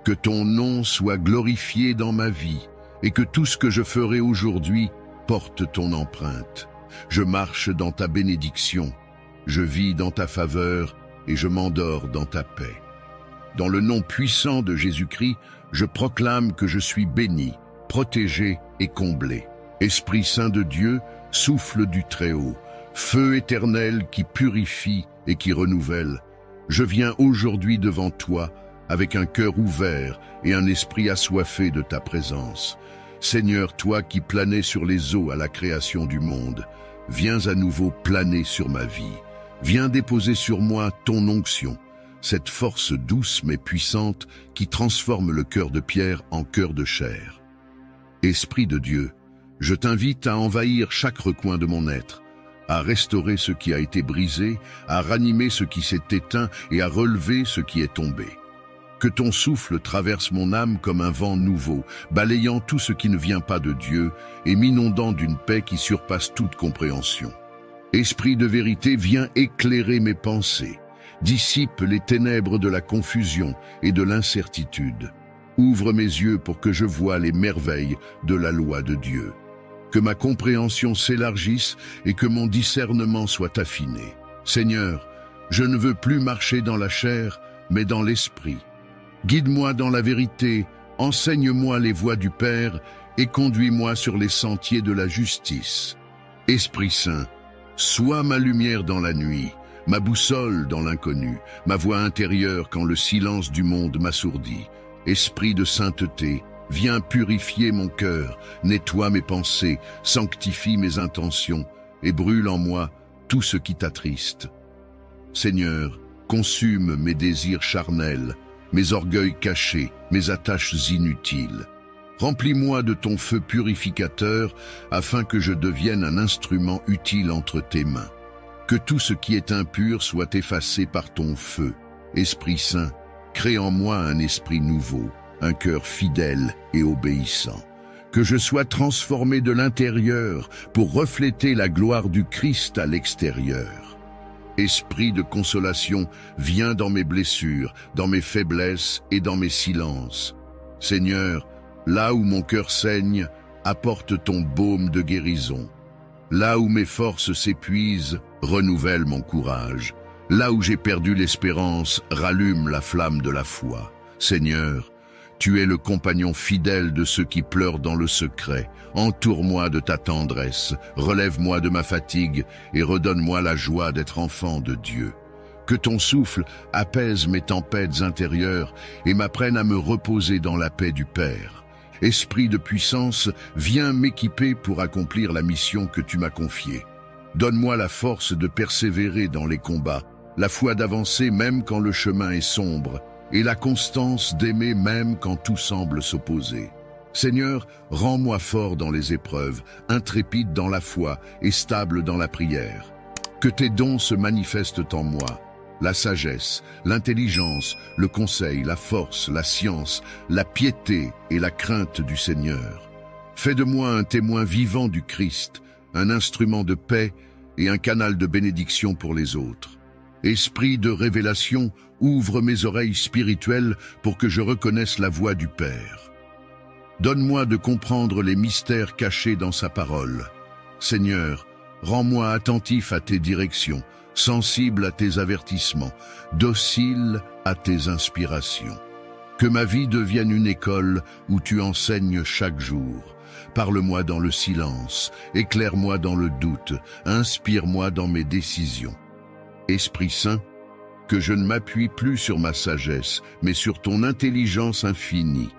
A: Que ton nom soit glorifié dans ma vie et que tout ce que je ferai aujourd'hui porte ton empreinte. Je marche dans ta bénédiction, je vis dans ta faveur et je m'endors dans ta paix. Dans le nom puissant de Jésus-Christ, je proclame que je suis béni, protégé et comblé. Esprit Saint de Dieu, souffle du Très-Haut, feu éternel qui purifie et qui renouvelle. Je viens aujourd'hui devant toi avec un cœur ouvert et un esprit assoiffé de ta présence. Seigneur, toi qui planais sur les eaux à la création du monde, viens à nouveau planer sur ma vie. Viens déposer sur moi ton onction, cette force douce mais puissante qui transforme le cœur de pierre en cœur de chair. Esprit de Dieu, je t'invite à envahir chaque recoin de mon être, à restaurer ce qui a été brisé, à ranimer ce qui s'est éteint et à relever ce qui est tombé. Que ton souffle traverse mon âme comme un vent nouveau, balayant tout ce qui ne vient pas de Dieu et m'inondant d'une paix qui surpasse toute compréhension. Esprit de vérité, viens éclairer mes pensées, dissipe les ténèbres de la confusion et de l'incertitude. Ouvre mes yeux pour que je voie les merveilles de la loi de Dieu. Que ma compréhension s'élargisse et que mon discernement soit affiné. Seigneur, je ne veux plus marcher dans la chair, mais dans l'esprit. Guide-moi dans la vérité, enseigne-moi les voies du Père et conduis-moi sur les sentiers de la justice. Esprit Saint, sois ma lumière dans la nuit, ma boussole dans l'inconnu, ma voix intérieure quand le silence du monde m'assourdit. Esprit de sainteté, viens purifier mon cœur, nettoie mes pensées, sanctifie mes intentions et brûle en moi tout ce qui t'attriste. Seigneur, consume mes désirs charnels, mes orgueils cachés, mes attaches inutiles. Remplis-moi de ton feu purificateur afin que je devienne un instrument utile entre tes mains. Que tout ce qui est impur soit effacé par ton feu. Esprit Saint, crée en moi un esprit nouveau, un cœur fidèle et obéissant. Que je sois transformé de l'intérieur pour refléter la gloire du Christ à l'extérieur. Esprit de consolation, viens dans mes blessures, dans mes faiblesses et dans mes silences. Seigneur, là où mon cœur saigne, apporte ton baume de guérison. Là où mes forces s'épuisent, renouvelle mon courage. Là où j'ai perdu l'espérance, rallume la flamme de la foi. Seigneur, tu es le compagnon fidèle de ceux qui pleurent dans le secret. Entoure-moi de ta tendresse, relève-moi de ma fatigue et redonne-moi la joie d'être enfant de Dieu. Que ton souffle apaise mes tempêtes intérieures et m'apprenne à me reposer dans la paix du Père. Esprit de puissance, viens m'équiper pour accomplir la mission que tu m'as confiée. Donne-moi la force de persévérer dans les combats, la foi d'avancer même quand le chemin est sombre, et la constance d'aimer même quand tout semble s'opposer. Seigneur, rends-moi fort dans les épreuves, intrépide dans la foi et stable dans la prière. Que tes dons se manifestent en moi, la sagesse, l'intelligence, le conseil, la force, la science, la piété et la crainte du Seigneur. Fais de moi un témoin vivant du Christ, un instrument de paix et un canal de bénédiction pour les autres. Esprit de révélation, ouvre mes oreilles spirituelles pour que je reconnaisse la voix du Père. Donne-moi de comprendre les mystères cachés dans sa parole. Seigneur, rends-moi attentif à tes directions, sensible à tes avertissements, docile à tes inspirations. Que ma vie devienne une école où tu enseignes chaque jour. Parle-moi dans le silence, éclaire-moi dans le doute, inspire-moi dans mes décisions. Esprit Saint, que je ne m'appuie plus sur ma sagesse, mais sur ton intelligence infinie.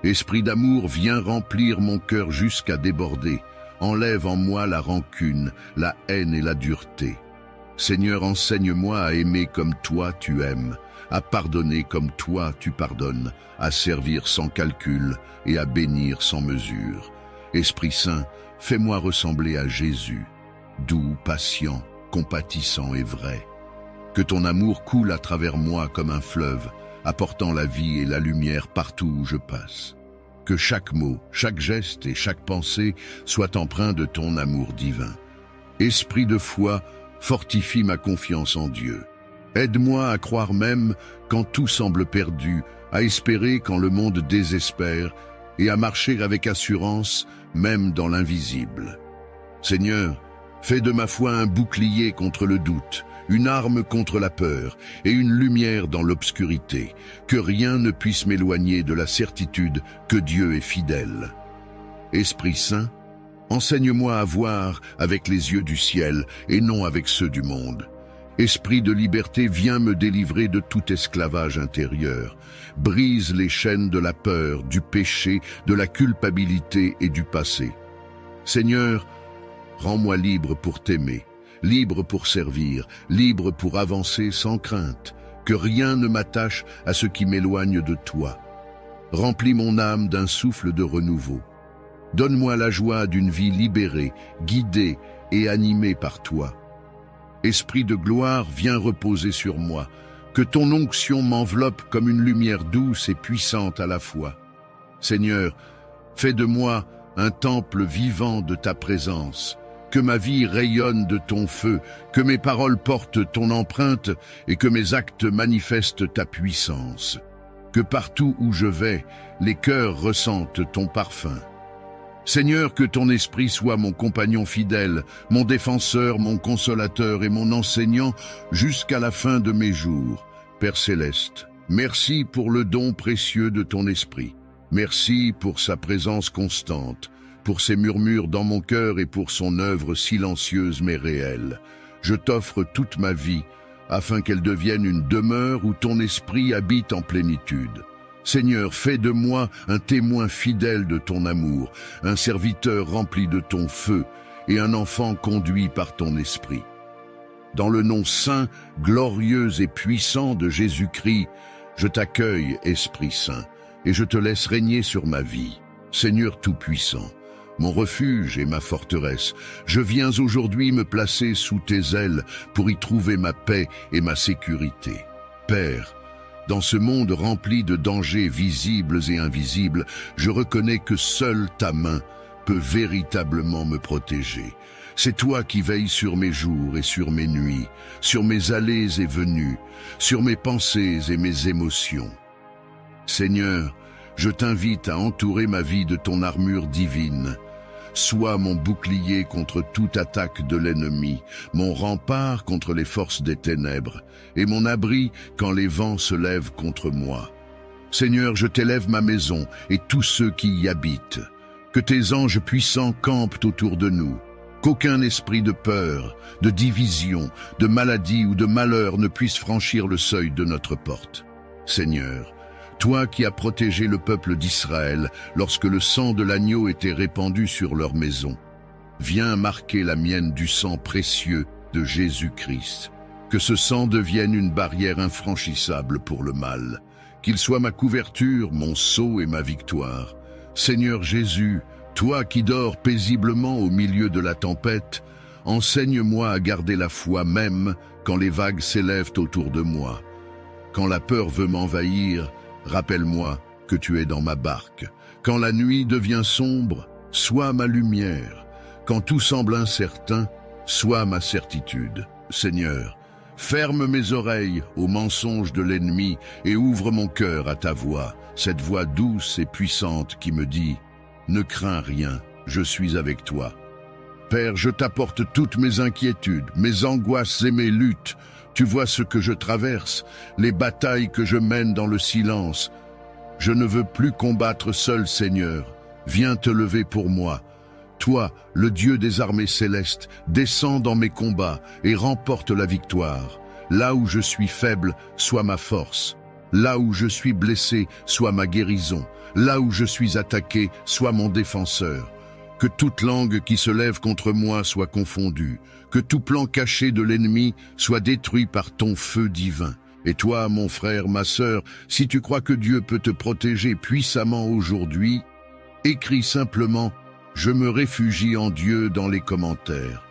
A: Esprit d'amour, viens remplir mon cœur jusqu'à déborder. Enlève en moi la rancune, la haine et la dureté. Seigneur, enseigne-moi à aimer comme toi tu aimes, à pardonner comme toi tu pardonnes, à servir sans calcul et à bénir sans mesure. Esprit Saint, fais-moi ressembler à Jésus, doux, patient, compatissant et vrai. Que ton amour coule à travers moi comme un fleuve, apportant la vie et la lumière partout où je passe. Que chaque mot, chaque geste et chaque pensée soient empreints de ton amour divin. Esprit de foi, fortifie ma confiance en Dieu. Aide-moi à croire même quand tout semble perdu, à espérer quand le monde désespère et à marcher avec assurance même dans l'invisible. Seigneur, fais de ma foi un bouclier contre le doute, une arme contre la peur et une lumière dans l'obscurité, que rien ne puisse m'éloigner de la certitude que Dieu est fidèle. Esprit Saint, enseigne-moi à voir avec les yeux du ciel et non avec ceux du monde. Esprit de liberté, viens me délivrer de tout esclavage intérieur. Brise les chaînes de la peur, du péché, de la culpabilité et du passé. Seigneur, rends-moi libre pour t'aimer, libre pour servir, libre pour avancer sans crainte. Que rien ne m'attache à ce qui m'éloigne de toi. Remplis mon âme d'un souffle de renouveau. Donne-moi la joie d'une vie libérée, guidée et animée par toi. Esprit de gloire, viens reposer sur moi. Que ton onction m'enveloppe comme une lumière douce et puissante à la fois. Seigneur, fais de moi un temple vivant de ta présence. Que ma vie rayonne de ton feu, que mes paroles portent ton empreinte et que mes actes manifestent ta puissance. Que partout où je vais, les cœurs ressentent ton parfum. Seigneur, que ton esprit soit mon compagnon fidèle, mon défenseur, mon consolateur et mon enseignant jusqu'à la fin de mes jours. Père céleste, merci pour le don précieux de ton esprit. Merci pour sa présence constante, pour ses murmures dans mon cœur et pour son œuvre silencieuse mais réelle. Je t'offre toute ma vie, afin qu'elle devienne une demeure où ton esprit habite en plénitude. Seigneur, fais de moi un témoin fidèle de ton amour, un serviteur rempli de ton feu et un enfant conduit par ton esprit. Dans le nom saint, glorieux et puissant de Jésus-Christ, je t'accueille, Esprit Saint, et je te laisse régner sur ma vie. Seigneur Tout-Puissant, mon refuge et ma forteresse, je viens aujourd'hui me placer sous tes ailes pour y trouver ma paix et ma sécurité. Père, dans ce monde rempli de dangers visibles et invisibles, je reconnais que seule ta main peut véritablement me protéger. C'est toi qui veilles sur mes jours et sur mes nuits, sur mes allées et venues, sur mes pensées et mes émotions. Seigneur, je t'invite à entourer ma vie de ton armure divine. Sois mon bouclier contre toute attaque de l'ennemi, mon rempart contre les forces des ténèbres, et mon abri quand les vents se lèvent contre moi. Seigneur, je t'élève ma maison et tous ceux qui y habitent. Que tes anges puissants campent autour de nous. Qu'aucun esprit de peur, de division, de maladie ou de malheur ne puisse franchir le seuil de notre porte. Seigneur, toi qui as protégé le peuple d'Israël lorsque le sang de l'agneau était répandu sur leur maison, viens marquer la mienne du sang précieux de Jésus-Christ. Que ce sang devienne une barrière infranchissable pour le mal. Qu'il soit ma couverture, mon sceau et ma victoire. Seigneur Jésus, toi qui dors paisiblement au milieu de la tempête, enseigne-moi à garder la foi même quand les vagues s'élèvent autour de moi. Quand la peur veut m'envahir, rappelle-moi que tu es dans ma barque. Quand la nuit devient sombre, sois ma lumière. Quand tout semble incertain, sois ma certitude. Seigneur, ferme mes oreilles aux mensonges de l'ennemi et ouvre mon cœur à ta voix, cette voix douce et puissante qui me dit « Ne crains rien, je suis avec toi ». Père, je t'apporte toutes mes inquiétudes, mes angoisses et mes luttes. Tu vois ce que je traverse, les batailles que je mène dans le silence. Je ne veux plus combattre seul, Seigneur. Viens te lever pour moi. Toi, le Dieu des armées célestes, descends dans mes combats et remporte la victoire. Là où je suis faible, sois ma force. Là où je suis blessé, sois ma guérison. Là où je suis attaqué, sois mon défenseur. Que toute langue qui se lève contre moi soit confondue. Que tout plan caché de l'ennemi soit détruit par ton feu divin. Et toi, mon frère, ma sœur, si tu crois que Dieu peut te protéger puissamment aujourd'hui, écris simplement « Je me réfugie en Dieu » dans les commentaires.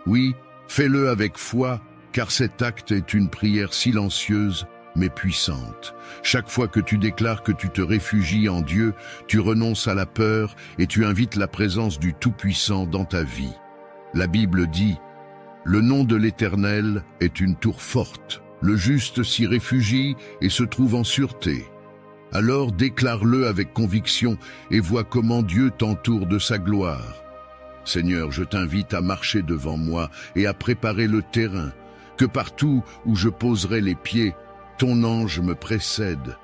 A: Oui, fais-le avec foi, car cet acte est une prière silencieuse mais puissante. Chaque fois que tu déclares que tu te réfugies en Dieu, tu renonces à la peur et tu invites la présence du Tout-Puissant dans ta vie. La Bible dit « Le nom de l'Éternel est une tour forte. Le juste s'y réfugie et se trouve en sûreté. » Alors déclare-le avec conviction et vois comment Dieu t'entoure de sa gloire. Seigneur, je t'invite à marcher devant moi et à préparer le terrain, que partout où je poserai les pieds, ton ange me précède.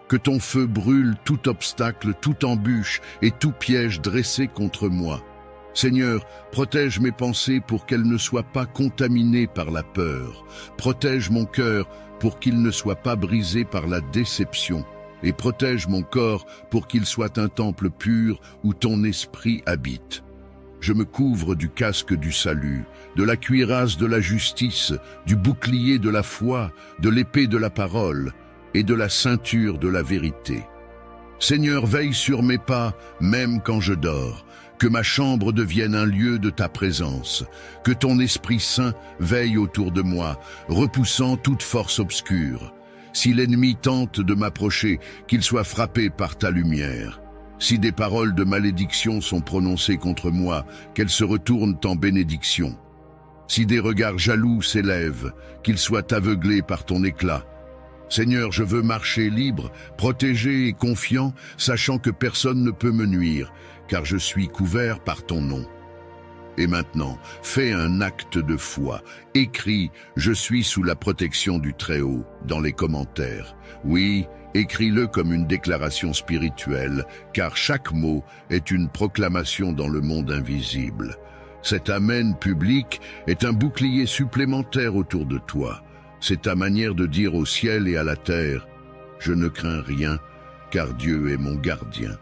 A: Que ton feu brûle tout obstacle, toute embûche et tout piège dressé contre moi. Seigneur, protège mes pensées pour qu'elles ne soient pas contaminées par la peur. Protège mon cœur pour qu'il ne soit pas brisé par la déception. Et protège mon corps pour qu'il soit un temple pur où ton esprit habite. Je me couvre du casque du salut, de la cuirasse de la justice, du bouclier de la foi, de l'épée de la parole et de la ceinture de la vérité. Seigneur, veille sur mes pas, même quand je dors. Que ma chambre devienne un lieu de ta présence. Que ton Esprit Saint veille autour de moi, repoussant toute force obscure. Si l'ennemi tente de m'approcher, qu'il soit frappé par ta lumière. Si des paroles de malédiction sont prononcées contre moi, qu'elles se retournent en bénédiction. Si des regards jaloux s'élèvent, qu'ils soient aveuglés par ton éclat. Seigneur, je veux marcher libre, protégé et confiant, sachant que personne ne peut me nuire, car je suis couvert par ton nom. Et maintenant, fais un acte de foi. Écris « Je suis sous la protection du Très-Haut » dans les commentaires. Oui, écris-le comme une déclaration spirituelle, car chaque mot est une proclamation dans le monde invisible. Cet Amen public est un bouclier supplémentaire autour de toi. C'est ta manière de dire au ciel et à la terre « Je ne crains rien, car Dieu est mon gardien. »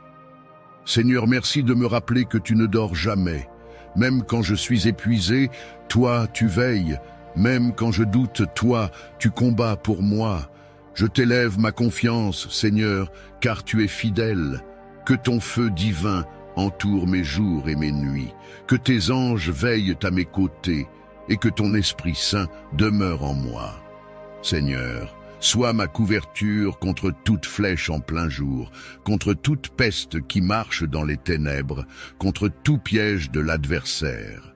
A: Seigneur, merci de me rappeler que tu ne dors jamais. Même quand je suis épuisé, toi, tu veilles. Même quand je doute, toi, tu combats pour moi. Je t'élève ma confiance, Seigneur, car tu es fidèle. Que ton feu divin entoure mes jours et mes nuits. Que tes anges veillent à mes côtés et que ton Esprit Saint demeure en moi. Seigneur, sois ma couverture contre toute flèche en plein jour, contre toute peste qui marche dans les ténèbres, contre tout piège de l'adversaire.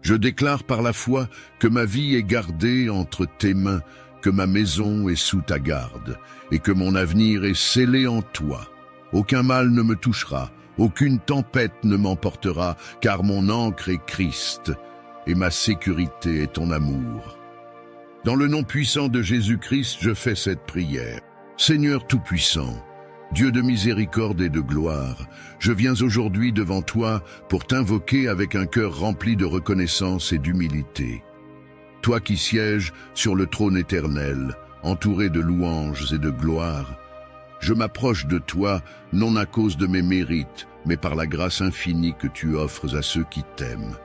A: Je déclare par la foi que ma vie est gardée entre tes mains, que ma maison est sous ta garde, et que mon avenir est scellé en toi. Aucun mal ne me touchera, aucune tempête ne m'emportera, car mon ancre est Christ, et ma sécurité est ton amour. Dans le nom puissant de Jésus-Christ, je fais cette prière. Seigneur Tout-Puissant, Dieu de miséricorde et de gloire, je viens aujourd'hui devant toi pour t'invoquer avec un cœur rempli de reconnaissance et d'humilité. Toi qui sièges sur le trône éternel, entouré de louanges et de gloire, je m'approche de toi non à cause de mes mérites, mais par la grâce infinie que tu offres à ceux qui t'aiment.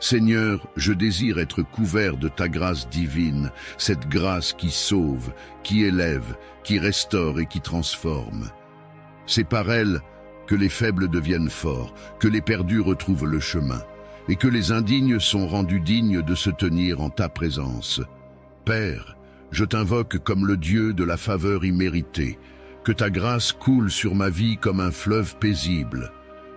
A: Seigneur, je désire être couvert de ta grâce divine, cette grâce qui sauve, qui élève, qui restaure et qui transforme. C'est par elle que les faibles deviennent forts, que les perdus retrouvent le chemin, et que les indignes sont rendus dignes de se tenir en ta présence. Père, je t'invoque comme le Dieu de la faveur imméritée, que ta grâce coule sur ma vie comme un fleuve paisible,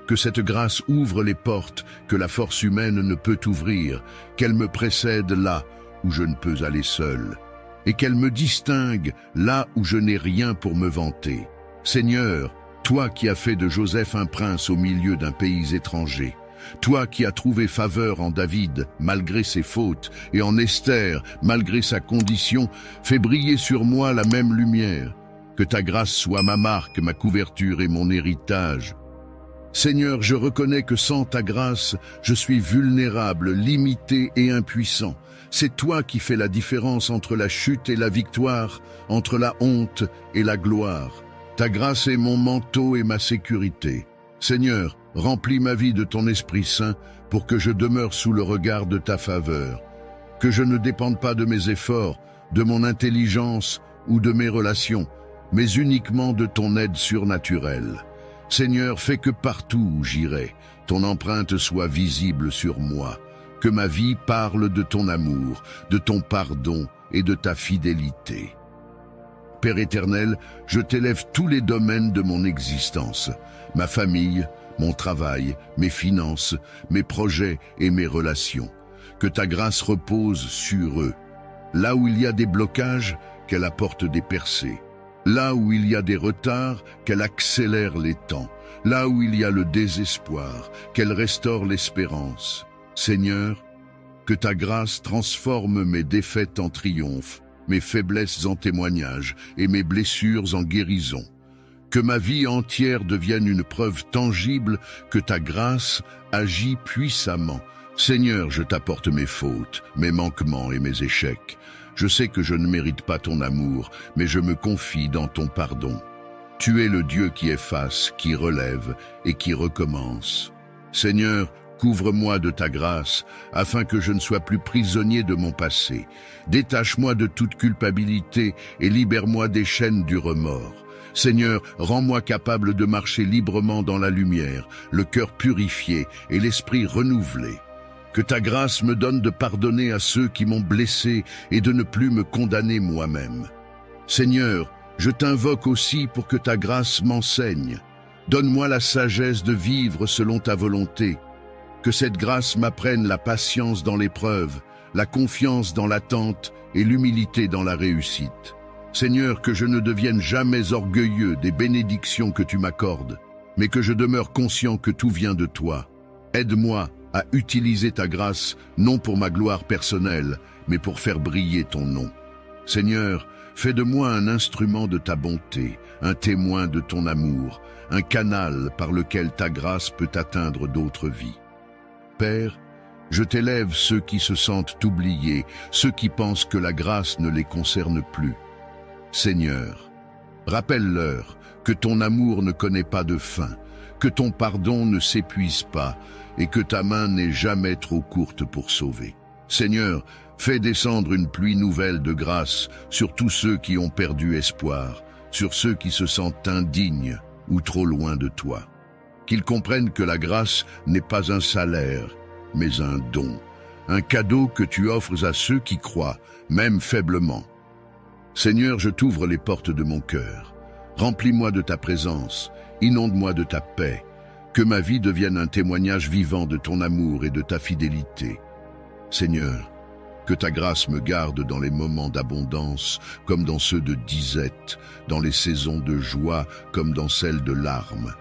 A: que cette grâce ouvre les portes que la force humaine ne peut ouvrir, qu'elle me précède là où je ne peux aller seul, et qu'elle me distingue là où je n'ai rien pour me vanter. Seigneur, toi qui as fait de Joseph un prince au milieu d'un pays étranger, toi qui as trouvé faveur en David malgré ses fautes et en Esther malgré sa condition, fais briller sur moi la même lumière. Que ta grâce soit ma marque, ma couverture et mon héritage. Seigneur, je reconnais que sans ta grâce, je suis vulnérable, limité et impuissant. C'est toi qui fais la différence entre la chute et la victoire, entre la honte et la gloire. Ta grâce est mon manteau et ma sécurité. Seigneur, remplis ma vie de ton Esprit Saint pour que je demeure sous le regard de ta faveur. Que je ne dépende pas de mes efforts, de mon intelligence ou de mes relations, mais uniquement de ton aide surnaturelle. Seigneur, fais que partout où j'irai, ton empreinte soit visible sur moi, que ma vie parle de ton amour, de ton pardon et de ta fidélité. Père éternel, je t'élève tous les domaines de mon existence, ma famille, mon travail, mes finances, mes projets et mes relations. Que ta grâce repose sur eux. Là où il y a des blocages, qu'elle apporte des percées. Là où il y a des retards, qu'elle accélère les temps. Là où il y a le désespoir, qu'elle restaure l'espérance. Seigneur, que ta grâce transforme mes défaites en triomphe, mes faiblesses en témoignages et mes blessures en guérison. Que ma vie entière devienne une preuve tangible que ta grâce agit puissamment. Seigneur, je t'apporte mes fautes, mes manquements et mes échecs. Je sais que je ne mérite pas ton amour, mais je me confie dans ton pardon. Tu es le Dieu qui efface, qui relève et qui recommence. Seigneur, couvre-moi de ta grâce, afin que je ne sois plus prisonnier de mon passé. Détache-moi de toute culpabilité et libère-moi des chaînes du remords. Seigneur, rends-moi capable de marcher librement dans la lumière, le cœur purifié et l'esprit renouvelé. Que ta grâce me donne de pardonner à ceux qui m'ont blessé et de ne plus me condamner moi-même. Seigneur, je t'invoque aussi pour que ta grâce m'enseigne. Donne-moi la sagesse de vivre selon ta volonté. Que cette grâce m'apprenne la patience dans l'épreuve, la confiance dans l'attente et l'humilité dans la réussite. Seigneur, que je ne devienne jamais orgueilleux des bénédictions que tu m'accordes, mais que je demeure conscient que tout vient de toi. Aide-moi à utiliser ta grâce, non pour ma gloire personnelle, mais pour faire briller ton nom. Seigneur, fais de moi un instrument de ta bonté, un témoin de ton amour, un canal par lequel ta grâce peut atteindre d'autres vies. Père, je t'élève ceux qui se sentent oubliés, ceux qui pensent que la grâce ne les concerne plus. Seigneur, rappelle-leur que ton amour ne connaît pas de fin, que ton pardon ne s'épuise pas et que ta main n'est jamais trop courte pour sauver. Seigneur, fais descendre une pluie nouvelle de grâce sur tous ceux qui ont perdu espoir, sur ceux qui se sentent indignes ou trop loin de toi. Qu'ils comprennent que la grâce n'est pas un salaire, mais un don, un cadeau que tu offres à ceux qui croient, même faiblement. Seigneur, je t'ouvre les portes de mon cœur. Remplis-moi de ta présence, inonde-moi de ta paix. Que ma vie devienne un témoignage vivant de ton amour et de ta fidélité. Seigneur, que ta grâce me garde dans les moments d'abondance comme dans ceux de disette, dans les saisons de joie comme dans celles de larmes.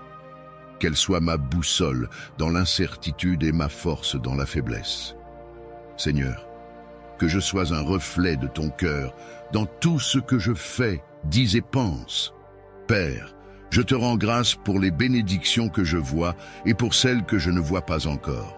A: Qu'elle soit ma boussole dans l'incertitude et ma force dans la faiblesse. Seigneur, que je sois un reflet de ton cœur dans tout ce que je fais, dis et pense. Père, je te rends grâce pour les bénédictions que je vois et pour celles que je ne vois pas encore.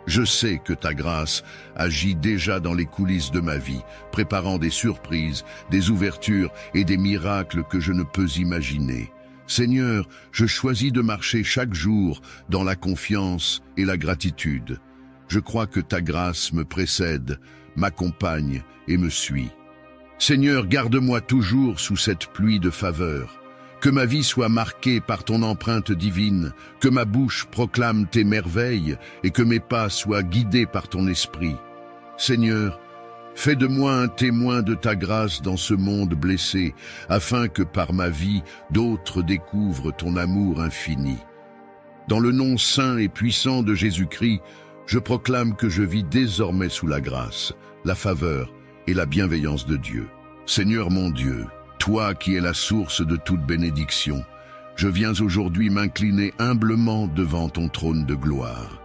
A: Je sais que ta grâce agit déjà dans les coulisses de ma vie, préparant des surprises, des ouvertures et des miracles que je ne peux imaginer. Seigneur, je choisis de marcher chaque jour dans la confiance et la gratitude. Je crois que ta grâce me précède, m'accompagne et me suit. Seigneur, garde-moi toujours sous cette pluie de faveur. Que ma vie soit marquée par ton empreinte divine, que ma bouche proclame tes merveilles et que mes pas soient guidés par ton esprit. Seigneur, fais de moi un témoin de ta grâce dans ce monde blessé, afin que par ma vie, d'autres découvrent ton amour infini. Dans le nom saint et puissant de Jésus-Christ, je proclame que je vis désormais sous la grâce, la faveur et la bienveillance de Dieu. Seigneur mon Dieu, toi qui es la source de toute bénédiction, je viens aujourd'hui m'incliner humblement devant ton trône de gloire.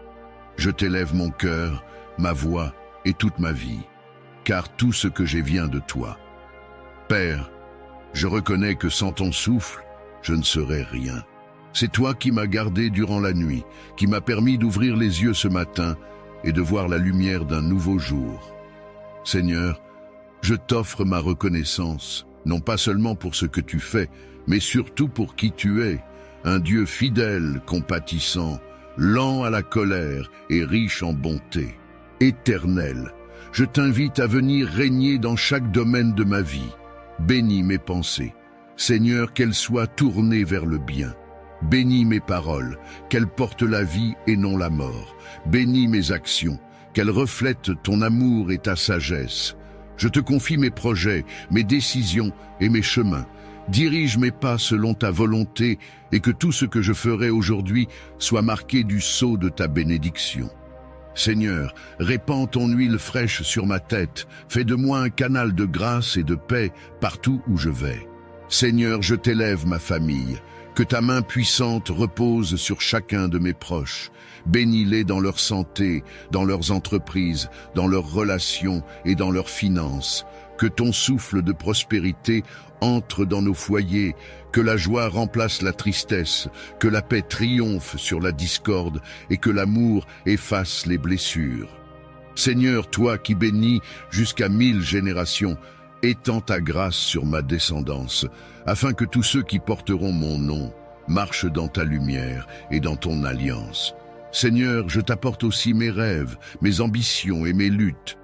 A: Je t'élève mon cœur, ma voix et toute ma vie, car tout ce que j'ai vient de toi. Père, je reconnais que sans ton souffle, je ne serais rien. C'est toi qui m'as gardé durant la nuit, qui m'a permis d'ouvrir les yeux ce matin et de voir la lumière d'un nouveau jour. Seigneur, je t'offre ma reconnaissance, non pas seulement pour ce que tu fais, mais surtout pour qui tu es, un Dieu fidèle, compatissant, lent à la colère et riche en bonté. Éternel, je t'invite à venir régner dans chaque domaine de ma vie. Bénis mes pensées. Seigneur, qu'elles soient tournées vers le bien. Bénis mes paroles, qu'elles portent la vie et non la mort. Bénis mes actions, qu'elles reflètent ton amour et ta sagesse. Je te confie mes projets, mes décisions et mes chemins. Dirige mes pas selon ta volonté et que tout ce que je ferai aujourd'hui soit marqué du sceau de ta bénédiction. Seigneur, répands ton huile fraîche sur ma tête, fais de moi un canal de grâce et de paix partout où je vais. Seigneur, je t'élève ma famille, que ta main puissante repose sur chacun de mes proches. Bénis-les dans leur santé, dans leurs entreprises, dans leurs relations et dans leurs finances. Que ton souffle de prospérité entre dans nos foyers, que la joie remplace la tristesse, que la paix triomphe sur la discorde et que l'amour efface les blessures. Seigneur, toi qui bénis jusqu'à 1000 générations, étends ta grâce sur ma descendance, afin que tous ceux qui porteront mon nom marchent dans ta lumière et dans ton alliance. Seigneur, je t'apporte aussi mes rêves, mes ambitions et mes luttes.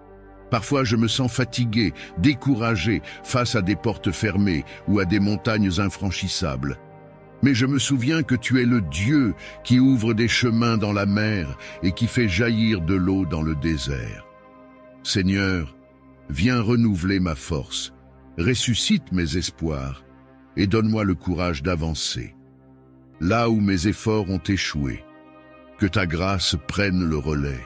A: Parfois je me sens fatigué, découragé face à des portes fermées ou à des montagnes infranchissables. Mais je me souviens que tu es le Dieu qui ouvre des chemins dans la mer et qui fait jaillir de l'eau dans le désert. Seigneur, viens renouveler ma force, ressuscite mes espoirs et donne-moi le courage d'avancer. Là où mes efforts ont échoué, que ta grâce prenne le relais.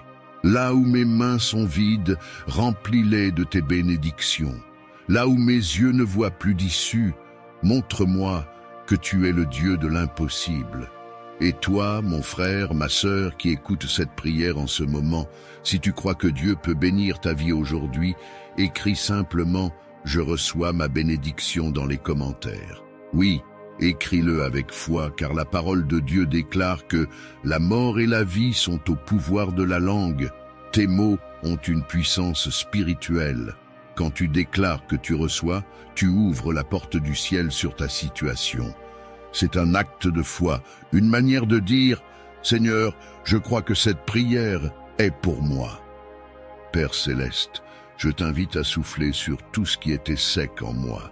A: Là où mes mains sont vides, remplis-les de tes bénédictions. Là où mes yeux ne voient plus d'issue, montre-moi que tu es le Dieu de l'impossible. Et toi, mon frère, ma sœur, qui écoute cette prière en ce moment, si tu crois que Dieu peut bénir ta vie aujourd'hui, écris simplement « Je reçois ma bénédiction » dans les commentaires. Oui, écris-le avec foi, car la parole de Dieu déclare que la mort et la vie sont au pouvoir de la langue. Tes mots ont une puissance spirituelle. Quand tu déclares que tu reçois, tu ouvres la porte du ciel sur ta situation. C'est un acte de foi, une manière de dire « Seigneur, je crois que cette prière est pour moi ». Père céleste, je t'invite à souffler sur tout ce qui était sec en moi.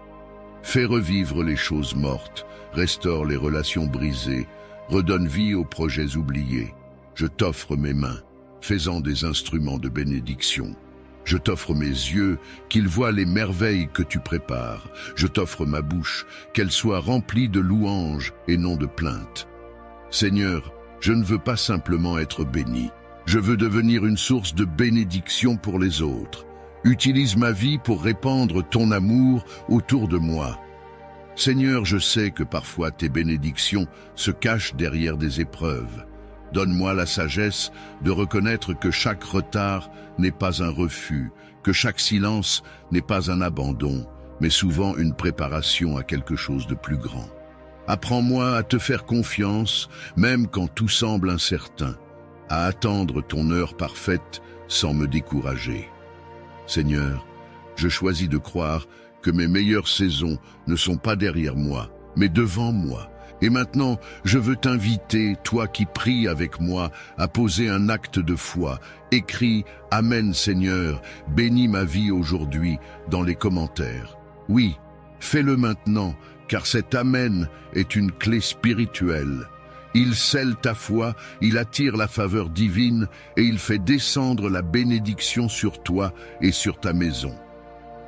A: Fais revivre les choses mortes, restaure les relations brisées, redonne vie aux projets oubliés. Je t'offre mes mains, fais-en des instruments de bénédiction. Je t'offre mes yeux, qu'ils voient les merveilles que tu prépares. Je t'offre ma bouche, qu'elle soit remplie de louanges et non de plaintes. Seigneur, je ne veux pas simplement être béni. Je veux devenir une source de bénédiction pour les autres. Utilise ma vie pour répandre ton amour autour de moi. Seigneur, je sais que parfois tes bénédictions se cachent derrière des épreuves. Donne-moi la sagesse de reconnaître que chaque retard n'est pas un refus, que chaque silence n'est pas un abandon, mais souvent une préparation à quelque chose de plus grand. Apprends-moi à te faire confiance, même quand tout semble incertain, à attendre ton heure parfaite sans me décourager. Seigneur, je choisis de croire que mes meilleures saisons ne sont pas derrière moi, mais devant moi. Et maintenant, je veux t'inviter, toi qui pries avec moi, à poser un acte de foi. Écris « Amen Seigneur, bénis ma vie aujourd'hui » dans les commentaires. Oui, fais-le maintenant, car cet Amen est une clé spirituelle. Il scelle ta foi, il attire la faveur divine et il fait descendre la bénédiction sur toi et sur ta maison.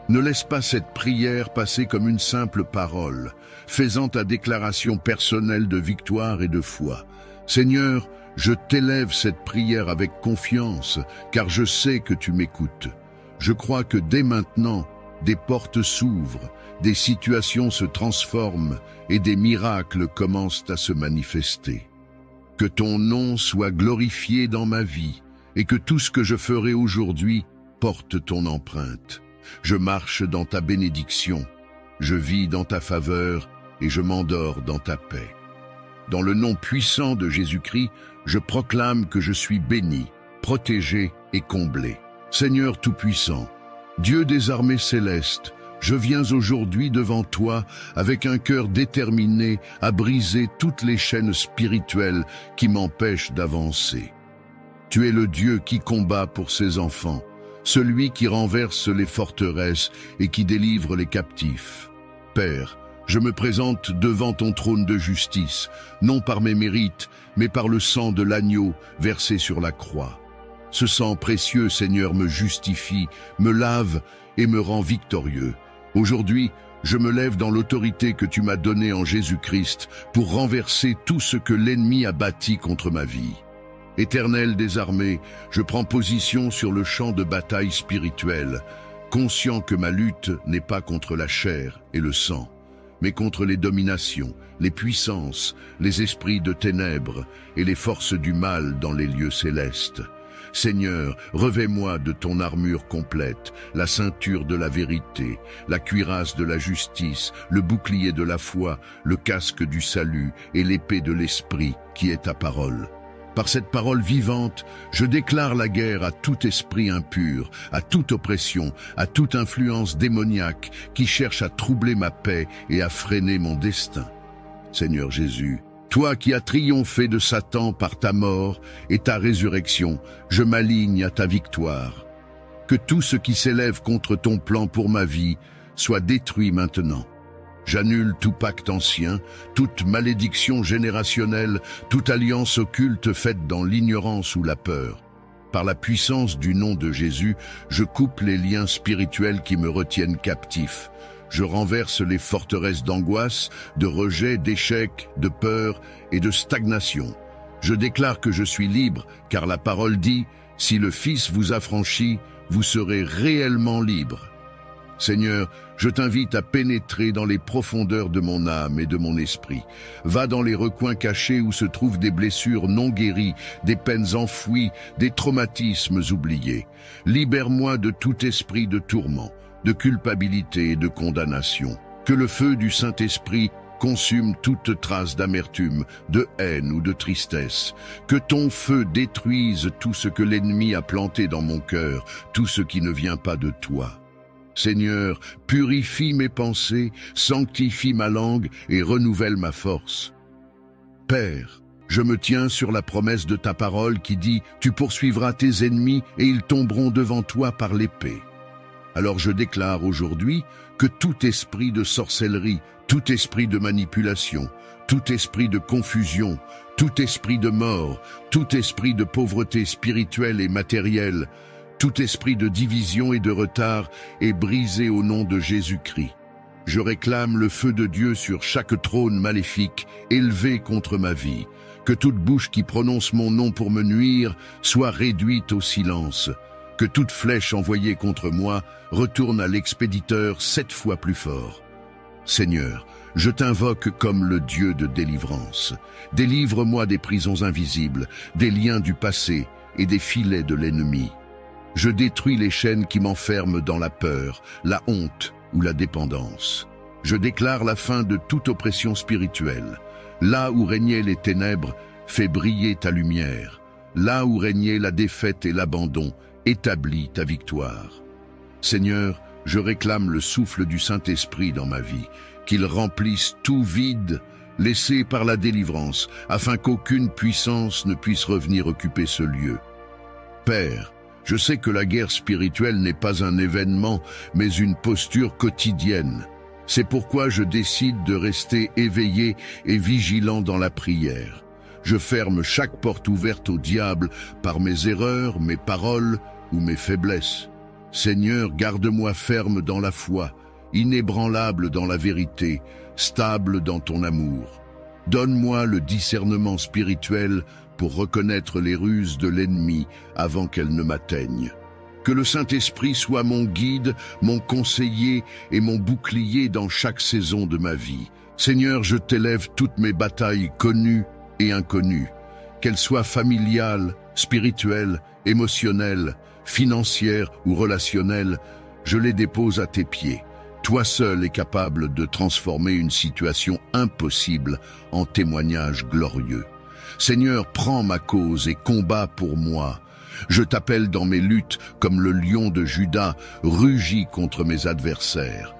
A: Ne laisse pas cette prière passer comme une simple parole, faisant ta déclaration personnelle de victoire et de foi. Seigneur, je t'élève cette prière avec confiance, car je sais que tu m'écoutes. Je crois que dès maintenant, des portes s'ouvrent, des situations se transforment et des miracles commencent à se manifester. Que ton nom soit glorifié dans ma vie et que tout ce que je ferai aujourd'hui porte ton empreinte. Je marche dans ta bénédiction, je vis dans ta faveur et je m'endors dans ta paix. Dans le nom puissant de Jésus-Christ, je proclame que je suis béni, protégé et comblé. Seigneur Tout-Puissant, Dieu des armées célestes, je viens aujourd'hui devant toi avec un cœur déterminé à briser toutes les chaînes spirituelles qui m'empêchent d'avancer. Tu es le Dieu qui combat pour ses enfants, celui qui renverse les forteresses et qui délivre les captifs. Père, je me présente devant ton trône de justice, non par mes mérites, mais par le sang de l'agneau versé sur la croix. Ce sang précieux, Seigneur, me justifie, me lave et me rend victorieux. Aujourd'hui, je me lève dans l'autorité que tu m'as donnée en Jésus-Christ pour renverser tout ce que l'ennemi a bâti contre ma vie. Éternel des armées, je prends position sur le champ de bataille spirituelle, conscient que ma lutte n'est pas contre la chair et le sang, mais contre les dominations, les puissances, les esprits de ténèbres et les forces du mal dans les lieux célestes. Seigneur, revêt-moi de ton armure complète, la ceinture de la vérité, la cuirasse de la justice, le bouclier de la foi, le casque du salut et l'épée de l'esprit qui est ta parole. Par cette parole vivante, je déclare la guerre à tout esprit impur, à toute oppression, à toute influence démoniaque qui cherche à troubler ma paix et à freiner mon destin. Seigneur Jésus, toi qui as triomphé de Satan par ta mort et ta résurrection, je m'aligne à ta victoire. Que tout ce qui s'élève contre ton plan pour ma vie soit détruit maintenant. J'annule tout pacte ancien, toute malédiction générationnelle, toute alliance occulte faite dans l'ignorance ou la peur. Par la puissance du nom de Jésus, je coupe les liens spirituels qui me retiennent captif. Je renverse les forteresses d'angoisse, de rejet, d'échec, de peur et de stagnation. Je déclare que je suis libre, car la parole dit « Si le Fils vous affranchit, vous serez réellement libre ». Seigneur, je t'invite à pénétrer dans les profondeurs de mon âme et de mon esprit. Va dans les recoins cachés où se trouvent des blessures non guéries, des peines enfouies, des traumatismes oubliés. Libère-moi de tout esprit de tourment, de culpabilité et de condamnation. Que le feu du Saint-Esprit consume toute trace d'amertume, de haine ou de tristesse. Que ton feu détruise tout ce que l'ennemi a planté dans mon cœur, tout ce qui ne vient pas de toi. Seigneur, purifie mes pensées, sanctifie ma langue et renouvelle ma force. Père, je me tiens sur la promesse de ta parole qui dit « Tu poursuivras tes ennemis et ils tomberont devant toi par l'épée ». Alors je déclare aujourd'hui que tout esprit de sorcellerie, tout esprit de manipulation, tout esprit de confusion, tout esprit de mort, tout esprit de pauvreté spirituelle et matérielle, tout esprit de division et de retard est brisé au nom de Jésus-Christ. Je réclame le feu de Dieu sur chaque trône maléfique élevé contre ma vie. Que toute bouche qui prononce mon nom pour me nuire soit réduite au silence. Que toute flèche envoyée contre moi retourne à l'expéditeur 7 fois plus fort. Seigneur, je t'invoque comme le Dieu de délivrance. Délivre-moi des prisons invisibles, des liens du passé et des filets de l'ennemi. Je détruis les chaînes qui m'enferment dans la peur, la honte ou la dépendance. Je déclare la fin de toute oppression spirituelle. Là où régnaient les ténèbres, fais briller ta lumière. Là où régnait la défaite et l'abandon, établis ta victoire. Seigneur, je réclame le souffle du Saint-Esprit dans ma vie, qu'il remplisse tout vide laissé par la délivrance, afin qu'aucune puissance ne puisse revenir occuper ce lieu. Père, je sais que la guerre spirituelle n'est pas un événement, mais une posture quotidienne. C'est pourquoi je décide de rester éveillé et vigilant dans la prière. Je ferme chaque porte ouverte au diable par mes erreurs, mes paroles ou mes faiblesses. Seigneur, garde-moi ferme dans la foi, inébranlable dans la vérité, stable dans ton amour. Donne-moi le discernement spirituel pour reconnaître les ruses de l'ennemi avant qu'elles ne m'atteignent. Que le Saint-Esprit soit mon guide, mon conseiller et mon bouclier dans chaque saison de ma vie. Seigneur, je t'élève toutes mes batailles connues et inconnues, qu'elles soient familiales, spirituelles, émotionnelles, financières ou relationnelles, je les dépose à tes pieds. Toi seul es capable de transformer une situation impossible en témoignage glorieux. Seigneur, prends ma cause et combats pour moi. Je t'appelle dans mes luttes comme le lion de Juda, rugis contre mes adversaires.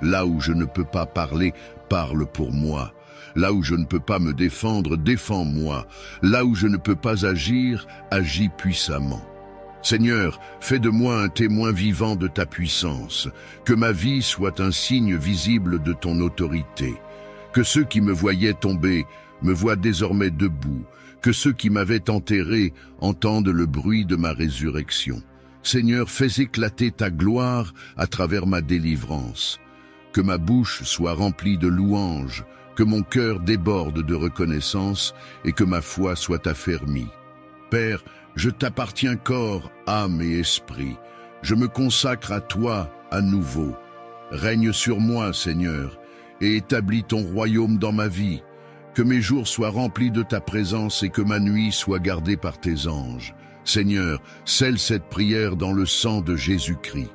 A: Là où je ne peux pas parler, parle pour moi. Là où je ne peux pas me défendre, défends-moi. Là où je ne peux pas agir, agis puissamment. Seigneur, fais de moi un témoin vivant de ta puissance, que ma vie soit un signe visible de ton autorité, que ceux qui me voyaient tomber me voient désormais debout, que ceux qui m'avaient enterré entendent le bruit de ma résurrection. Seigneur, fais éclater ta gloire à travers ma délivrance, que ma bouche soit remplie de louanges, que mon cœur déborde de reconnaissance et que ma foi soit affermie. Père, je t'appartiens corps, âme et esprit. Je me consacre à toi à nouveau. Règne sur moi, Seigneur, et établis ton royaume dans ma vie. Que mes jours soient remplis de ta présence et que ma nuit soit gardée par tes anges. Seigneur, scelle cette prière dans le sang de Jésus-Christ.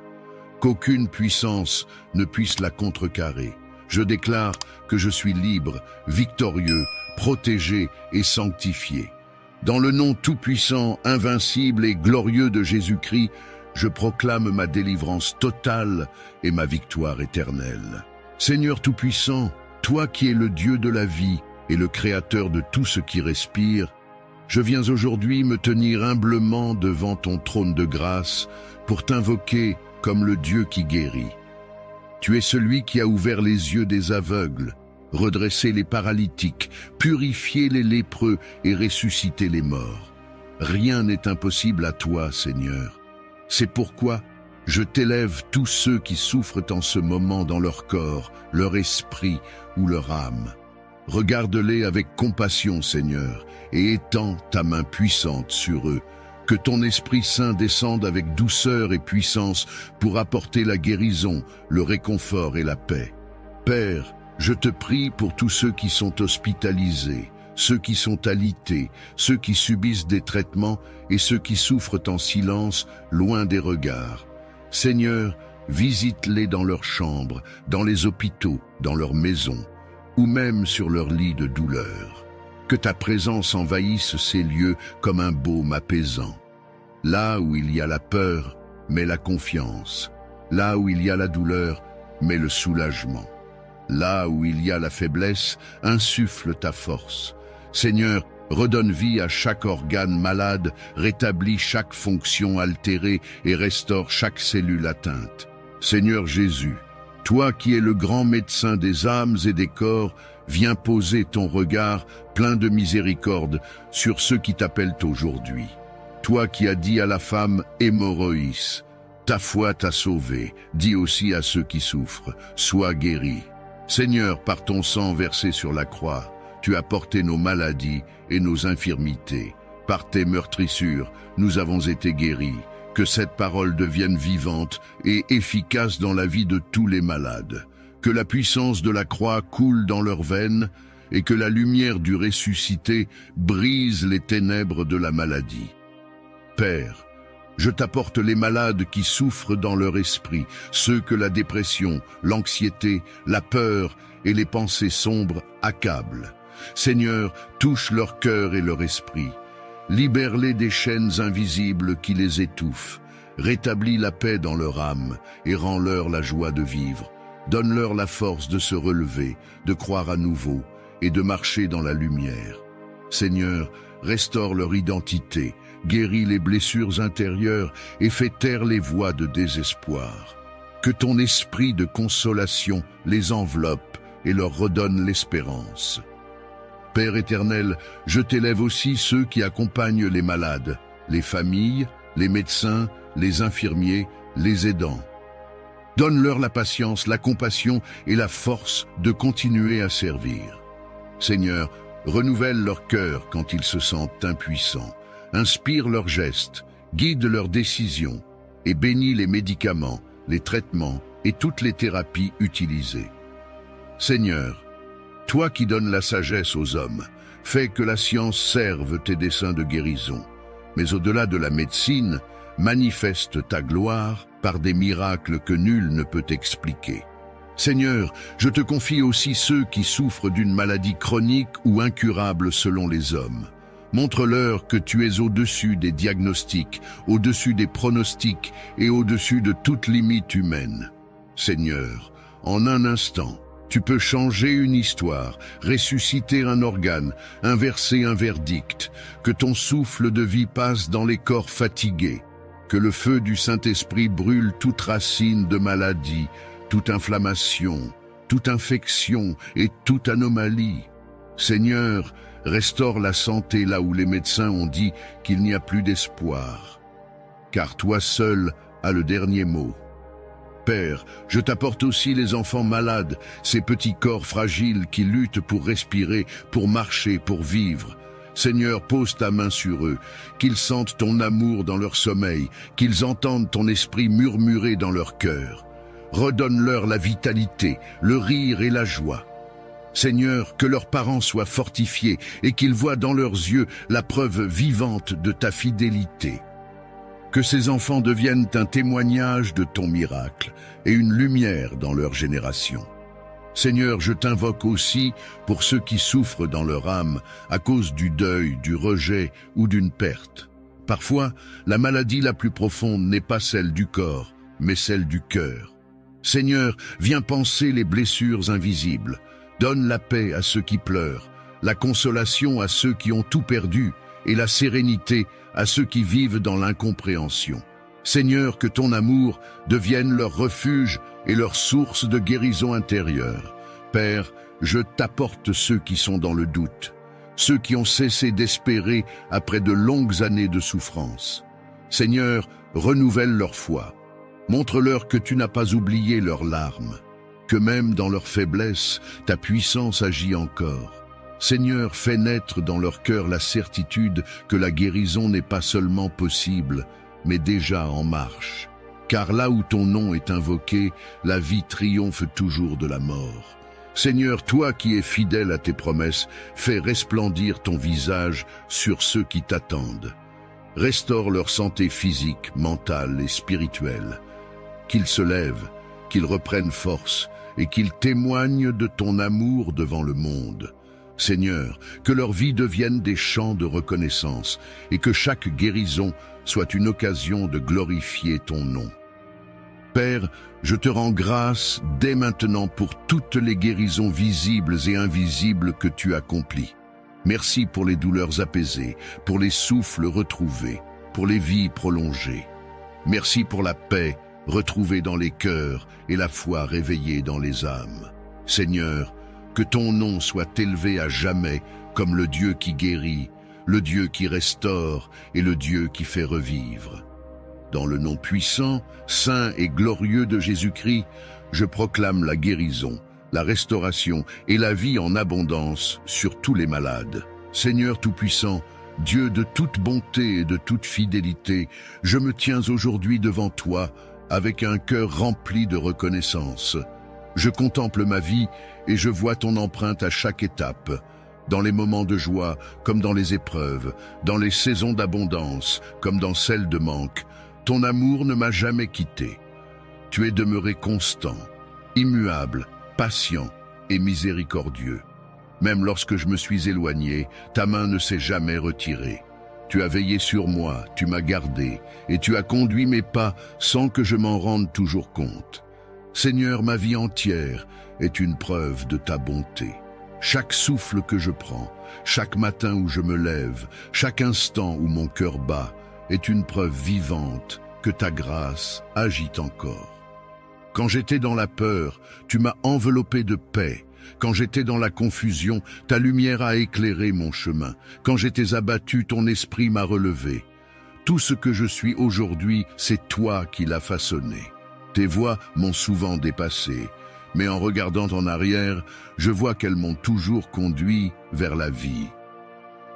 A: Qu'aucune puissance ne puisse la contrecarrer. Je déclare que je suis libre, victorieux, protégé et sanctifié. Dans le nom tout-puissant, invincible et glorieux de Jésus-Christ, je proclame ma délivrance totale et ma victoire éternelle. Seigneur tout-puissant, toi qui es le Dieu de la vie et le Créateur de tout ce qui respire, je viens aujourd'hui me tenir humblement devant ton trône de grâce pour t'invoquer comme le Dieu qui guérit. Tu es celui qui a ouvert les yeux des aveugles, redresser les paralytiques, purifier les lépreux et ressusciter les morts. Rien n'est impossible à toi, Seigneur. C'est pourquoi je t'élève tous ceux qui souffrent en ce moment dans leur corps, leur esprit ou leur âme. Regarde-les avec compassion, Seigneur, et étends ta main puissante sur eux. Que ton Esprit Saint descende avec douceur et puissance pour apporter la guérison, le réconfort et la paix. Père, je te prie pour tous ceux qui sont hospitalisés, ceux qui sont alités, ceux qui subissent des traitements et ceux qui souffrent en silence, loin des regards. Seigneur, visite-les dans leurs chambres, dans les hôpitaux, dans leurs maisons, ou même sur leur lit de douleur. Que ta présence envahisse ces lieux comme un baume apaisant. Là où il y a la peur, mets la confiance. Là où il y a la douleur, mets le soulagement. Là où il y a la faiblesse, insuffle ta force. Seigneur, redonne vie à chaque organe malade, rétablis chaque fonction altérée et restaure chaque cellule atteinte. Seigneur Jésus, toi qui es le grand médecin des âmes et des corps, viens poser ton regard plein de miséricorde sur ceux qui t'appellent aujourd'hui. Toi qui as dit à la femme hémorroïs, ta foi t'a sauvé, dis aussi à ceux qui souffrent, sois guéri. Seigneur, par ton sang versé sur la croix, tu as porté nos maladies et nos infirmités. Par tes meurtrissures, nous avons été guéris. Que cette parole devienne vivante et efficace dans la vie de tous les malades. Que la puissance de la croix coule dans leurs veines et que la lumière du ressuscité brise les ténèbres de la maladie. Père, je t'apporte les malades qui souffrent dans leur esprit, ceux que la dépression, l'anxiété, la peur et les pensées sombres accablent. Seigneur, touche leur cœur et leur esprit. Libère-les des chaînes invisibles qui les étouffent. Rétablis la paix dans leur âme et rends-leur la joie de vivre. Donne-leur la force de se relever, de croire à nouveau et de marcher dans la lumière. Seigneur, restaure leur identité, guéris les blessures intérieures et fais taire les voix de désespoir. que ton esprit de consolation les enveloppe et leur redonne l'espérance. Père éternel, je t'élève aussi ceux qui accompagnent les malades, les familles, les médecins, les infirmiers, les aidants. Donne-leur la patience, la compassion et la force de continuer à servir. Seigneur, renouvelle leur cœur quand ils se sentent impuissants, inspire leurs gestes, guide leurs décisions et bénis les médicaments, les traitements et toutes les thérapies utilisées. Seigneur, toi qui donnes la sagesse aux hommes, fais que la science serve tes desseins de guérison. Mais au-delà de la médecine, manifeste ta gloire par des miracles que nul ne peut expliquer. Seigneur, je te confie aussi ceux qui souffrent d'une maladie chronique ou incurable selon les hommes. Montre-leur que tu es au-dessus des diagnostics, au-dessus des pronostics et au-dessus de toute limite humaine. Seigneur, en un instant, tu peux changer une histoire, ressusciter un organe, inverser un verdict, que ton souffle de vie passe dans les corps fatigués, que le feu du Saint-Esprit brûle toute racine de maladie, toute inflammation, toute infection et toute anomalie. Seigneur, restaure la santé là où les médecins ont dit qu'il n'y a plus d'espoir, car toi seul as le dernier mot. Père, je t'apporte aussi les enfants malades, ces petits corps fragiles qui luttent pour respirer, pour marcher, pour vivre. Seigneur, pose ta main sur eux, qu'ils sentent ton amour dans leur sommeil, qu'ils entendent ton esprit murmurer dans leur cœur. Redonne-leur la vitalité, le rire et la joie. Seigneur, que leurs parents soient fortifiés et qu'ils voient dans leurs yeux la preuve vivante de ta fidélité. Que ces enfants deviennent un témoignage de ton miracle et une lumière dans leur génération. Seigneur, je t'invoque aussi pour ceux qui souffrent dans leur âme à cause du deuil, du rejet ou d'une perte. Parfois, la maladie la plus profonde n'est pas celle du corps, mais celle du cœur. Seigneur, viens panser les blessures invisibles. Donne la paix à ceux qui pleurent, la consolation à ceux qui ont tout perdu et la sérénité à ceux qui vivent dans l'incompréhension. Seigneur, que ton amour devienne leur refuge et leur source de guérison intérieure. Père, je t'apporte ceux qui sont dans le doute, ceux qui ont cessé d'espérer après de longues années de souffrance. Seigneur, renouvelle leur foi. Montre-leur que tu n'as pas oublié leurs larmes, que même dans leur faiblesse, ta puissance agit encore. Seigneur, fais naître dans leur cœur la certitude que la guérison n'est pas seulement possible, mais déjà en marche. Car là où ton nom est invoqué, la vie triomphe toujours de la mort. Seigneur, toi qui es fidèle à tes promesses, fais resplendir ton visage sur ceux qui t'attendent. Restaure leur santé physique, mentale et spirituelle. Qu'ils se lèvent, qu'ils reprennent force et qu'ils témoignent de ton amour devant le monde. Seigneur, que leur vie devienne des chants de reconnaissance et que chaque guérison soit une occasion de glorifier ton nom. Père, je te rends grâce dès maintenant pour toutes les guérisons visibles et invisibles que tu accomplis. Merci pour les douleurs apaisées, pour les souffles retrouvés, pour les vies prolongées. Merci pour la paix retrouvée dans les cœurs et la foi réveillée dans les âmes. Seigneur, que ton nom soit élevé à jamais comme le Dieu qui guérit, le Dieu qui restaure et le Dieu qui fait revivre. Dans le nom puissant, saint et glorieux de Jésus-Christ, je proclame la guérison, la restauration et la vie en abondance sur tous les malades. Seigneur Tout-Puissant, Dieu de toute bonté et de toute fidélité, je me tiens aujourd'hui devant toi avec un cœur rempli de reconnaissance. Je contemple ma vie et je vois ton empreinte à chaque étape, dans les moments de joie comme dans les épreuves, dans les saisons d'abondance comme dans celles de manque. Ton amour ne m'a jamais quitté. Tu es demeuré constant, immuable, patient et miséricordieux. Même lorsque je me suis éloigné, ta main ne s'est jamais retirée. Tu as veillé sur moi, tu m'as gardé, et tu as conduit mes pas sans que je m'en rende toujours compte. Seigneur, ma vie entière est une preuve de ta bonté. Chaque souffle que je prends, chaque matin où je me lève, chaque instant où mon cœur bat, est une preuve vivante que ta grâce agit encore. Quand j'étais dans la peur, tu m'as enveloppé de paix. Quand j'étais dans la confusion, ta lumière a éclairé mon chemin. Quand j'étais abattu, ton esprit m'a relevé. Tout ce que je suis aujourd'hui, c'est toi qui l'as façonné. Tes voies m'ont souvent dépassé, mais en regardant en arrière, je vois qu'elles m'ont toujours conduit vers la vie.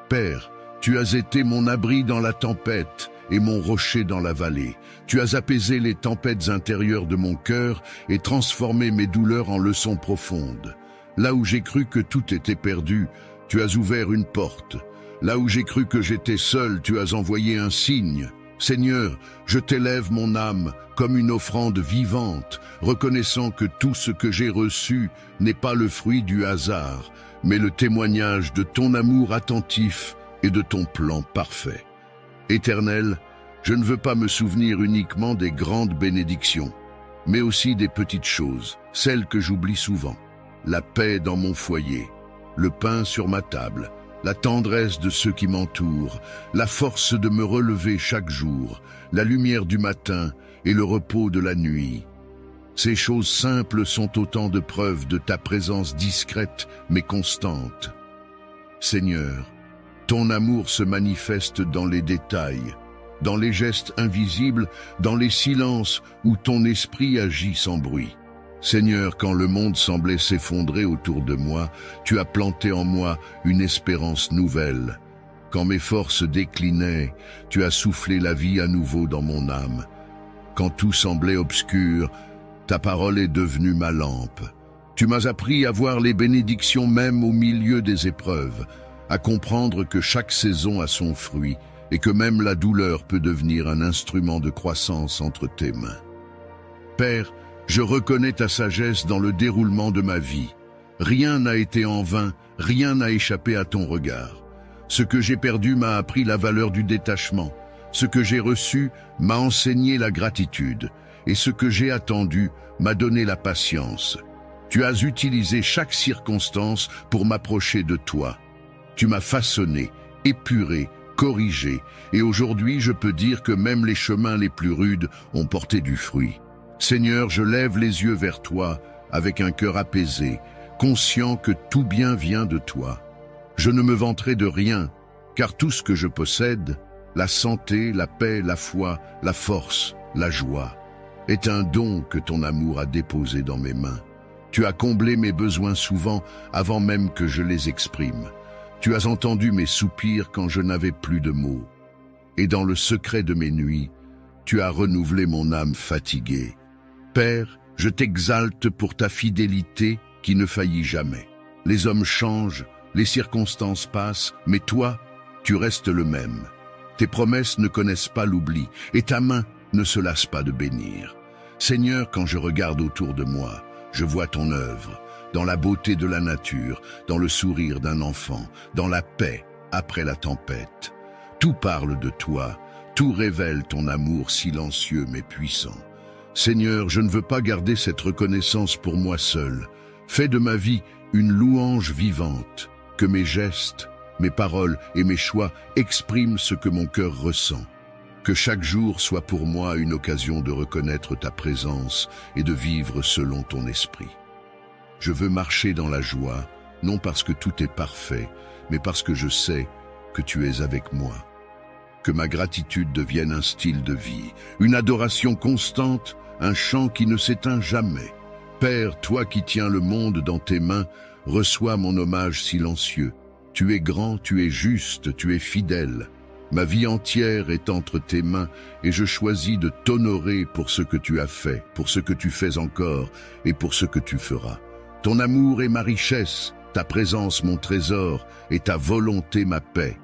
A: Père, tu as été mon abri dans la tempête et mon rocher dans la vallée. Tu as apaisé les tempêtes intérieures de mon cœur et transformé mes douleurs en leçons profondes. Là où j'ai cru que tout était perdu, tu as ouvert une porte. Là où j'ai cru que j'étais seul, tu as envoyé un signe. Seigneur, je t'élève mon âme comme une offrande vivante, reconnaissant que tout ce que j'ai reçu n'est pas le fruit du hasard, mais le témoignage de ton amour attentif et de ton plan parfait. Éternel, je ne veux pas me souvenir uniquement des grandes bénédictions, mais aussi des petites choses, celles que j'oublie souvent. La paix dans mon foyer, le pain sur ma table, la tendresse de ceux qui m'entourent, la force de me relever chaque jour, la lumière du matin et le repos de la nuit. Ces choses simples sont autant de preuves de ta présence discrète mais constante. Seigneur, ton amour se manifeste dans les détails, dans les gestes invisibles, dans les silences où ton esprit agit sans bruit. Seigneur, quand le monde semblait s'effondrer autour de moi, tu as planté en moi une espérance nouvelle. Quand mes forces déclinaient, tu as soufflé la vie à nouveau dans mon âme. Quand tout semblait obscur, ta parole est devenue ma lampe. Tu m'as appris à voir les bénédictions même au milieu des épreuves, à comprendre que chaque saison a son fruit et que même la douleur peut devenir un instrument de croissance entre tes mains. Père, je reconnais ta sagesse dans le déroulement de ma vie. Rien n'a été en vain, rien n'a échappé à ton regard. Ce que j'ai perdu m'a appris la valeur du détachement. Ce que j'ai reçu m'a enseigné la gratitude. Et ce que j'ai attendu m'a donné la patience. Tu as utilisé chaque circonstance pour m'approcher de toi. Tu m'as façonné, épuré, corrigé. Et aujourd'hui, je peux dire que même les chemins les plus rudes ont porté du fruit. Seigneur, je lève les yeux vers toi avec un cœur apaisé, conscient que tout bien vient de toi. Je ne me vanterai de rien, car tout ce que je possède, la santé, la paix, la foi, la force, la joie, est un don que ton amour a déposé dans mes mains. Tu as comblé mes besoins souvent avant même que je les exprime. Tu as entendu mes soupirs quand je n'avais plus de mots. Et dans le secret de mes nuits, tu as renouvelé mon âme fatiguée. Père, je t'exalte pour ta fidélité qui ne faillit jamais. Les hommes changent, les circonstances passent, mais toi, tu restes le même. Tes promesses ne connaissent pas l'oubli, et ta main ne se lasse pas de bénir. Seigneur, quand je regarde autour de moi, je vois ton œuvre, dans la beauté de la nature, dans le sourire d'un enfant, dans la paix après la tempête. Tout parle de toi, tout révèle ton amour silencieux mais puissant. Seigneur, je ne veux pas garder cette reconnaissance pour moi seul. Fais de ma vie une louange vivante, que mes gestes, mes paroles et mes choix expriment ce que mon cœur ressent. Que chaque jour soit pour moi une occasion de reconnaître ta présence et de vivre selon ton esprit. Je veux marcher dans la joie, non parce que tout est parfait, mais parce que je sais que tu es avec moi. Que ma gratitude devienne un style de vie, une adoration constante, un chant qui ne s'éteint jamais. Père, toi qui tiens le monde dans tes mains, reçois mon hommage silencieux. Tu es grand, tu es juste, tu es fidèle. Ma vie entière est entre tes mains et je choisis de t'honorer pour ce que tu as fait, pour ce que tu fais encore et pour ce que tu feras. Ton amour est ma richesse, ta présence mon trésor et ta volonté ma paix.